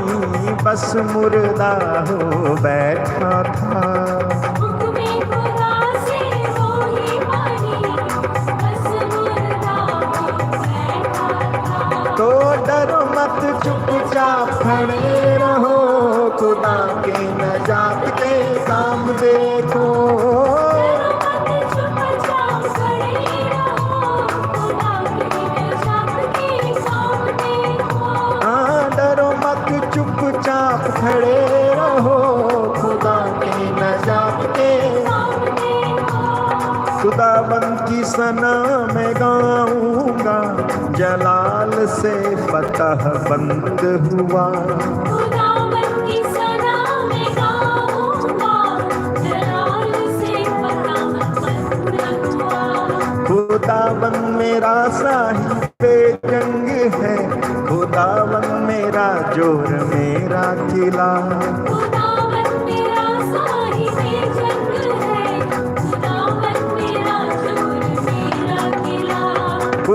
बस मुर्दा हो बैठा था। हुक्मे खुदा से वो ही पानी बस मुर्दा हो बैठा था। तो डरो मत चुपचाप खड़े रहो, खुदा के नजात के काम देखो। चुपचाप खड़े रहो, खुदा के नजात के काम देखो। हाँ डरो मत चुपचाप खड़े रहो, खुदा के नजात के। खुदाबंद की सना मैं गाऊंगा, जलाल से फतह बंद हुआ। खुदावंद की सना मैं गाऊंगा, जलाल से फतह बंद हुआ। खुदाबंद मेरा साहिबे जंग है, खुदाबंद मेरा जोर मेरा किला। खुदावंद मेरा साहिबे जंग है, खुदावंद मेरा जोर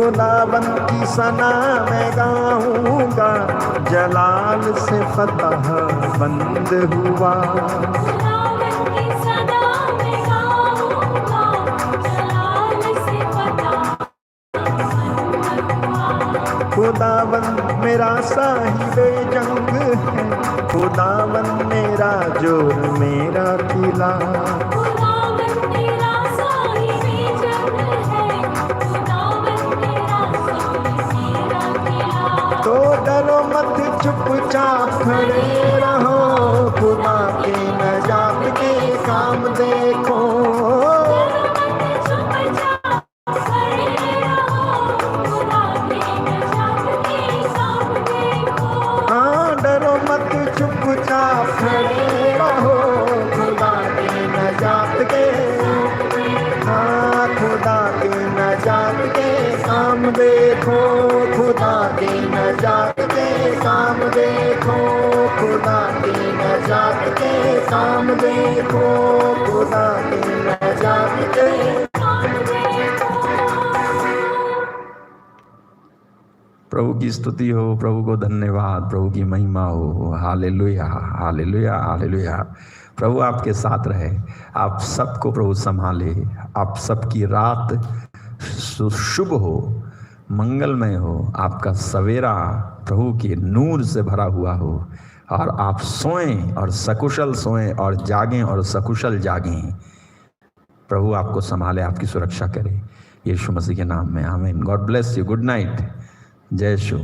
खुदाबंद की सना मैं गाऊंगा, जलाल से फतह बंद हुआ। खुदावन की सदा मैं गाऊंगा, जलाल से फतह बंद हुआ। खुदाबंद मेरा साहिबे जंग है, खुदाबंद मेरा जोर मेरा किला। खुदावन तेरा साहिबे जंग है, खुदावन तेरा जोर मेरा किला। तो डरो मत चुपचाप खड़े रहो, खुदा के नजात के काम देखो। डरो मत चुपचाप खड़े रहो, खुदा के नजात के, हाँ खुदा के नजात के काम देखो, खुदा के नजात के काम देखो, खुदा के नजात के काम देखो, खुदा के नजात के। प्रभु की स्तुति हो, प्रभु को धन्यवाद, प्रभु की महिमा हो। Hallelujah, hallelujah, hallelujah. प्रभु आपके साथ रहे, आप सबको प्रभु संभाले, आप सबकी रात शुभ हो, मंगलमय हो, आपका सवेरा प्रभु के नूर से भरा हुआ हो, और आप सोएं और सकुशल सोएं और जागें और सकुशल जागें। प्रभु आपको संभाले, आपकी सुरक्षा करे, यीशु मसीह के नाम में, आमीन। God bless you, good night, जय यीशु।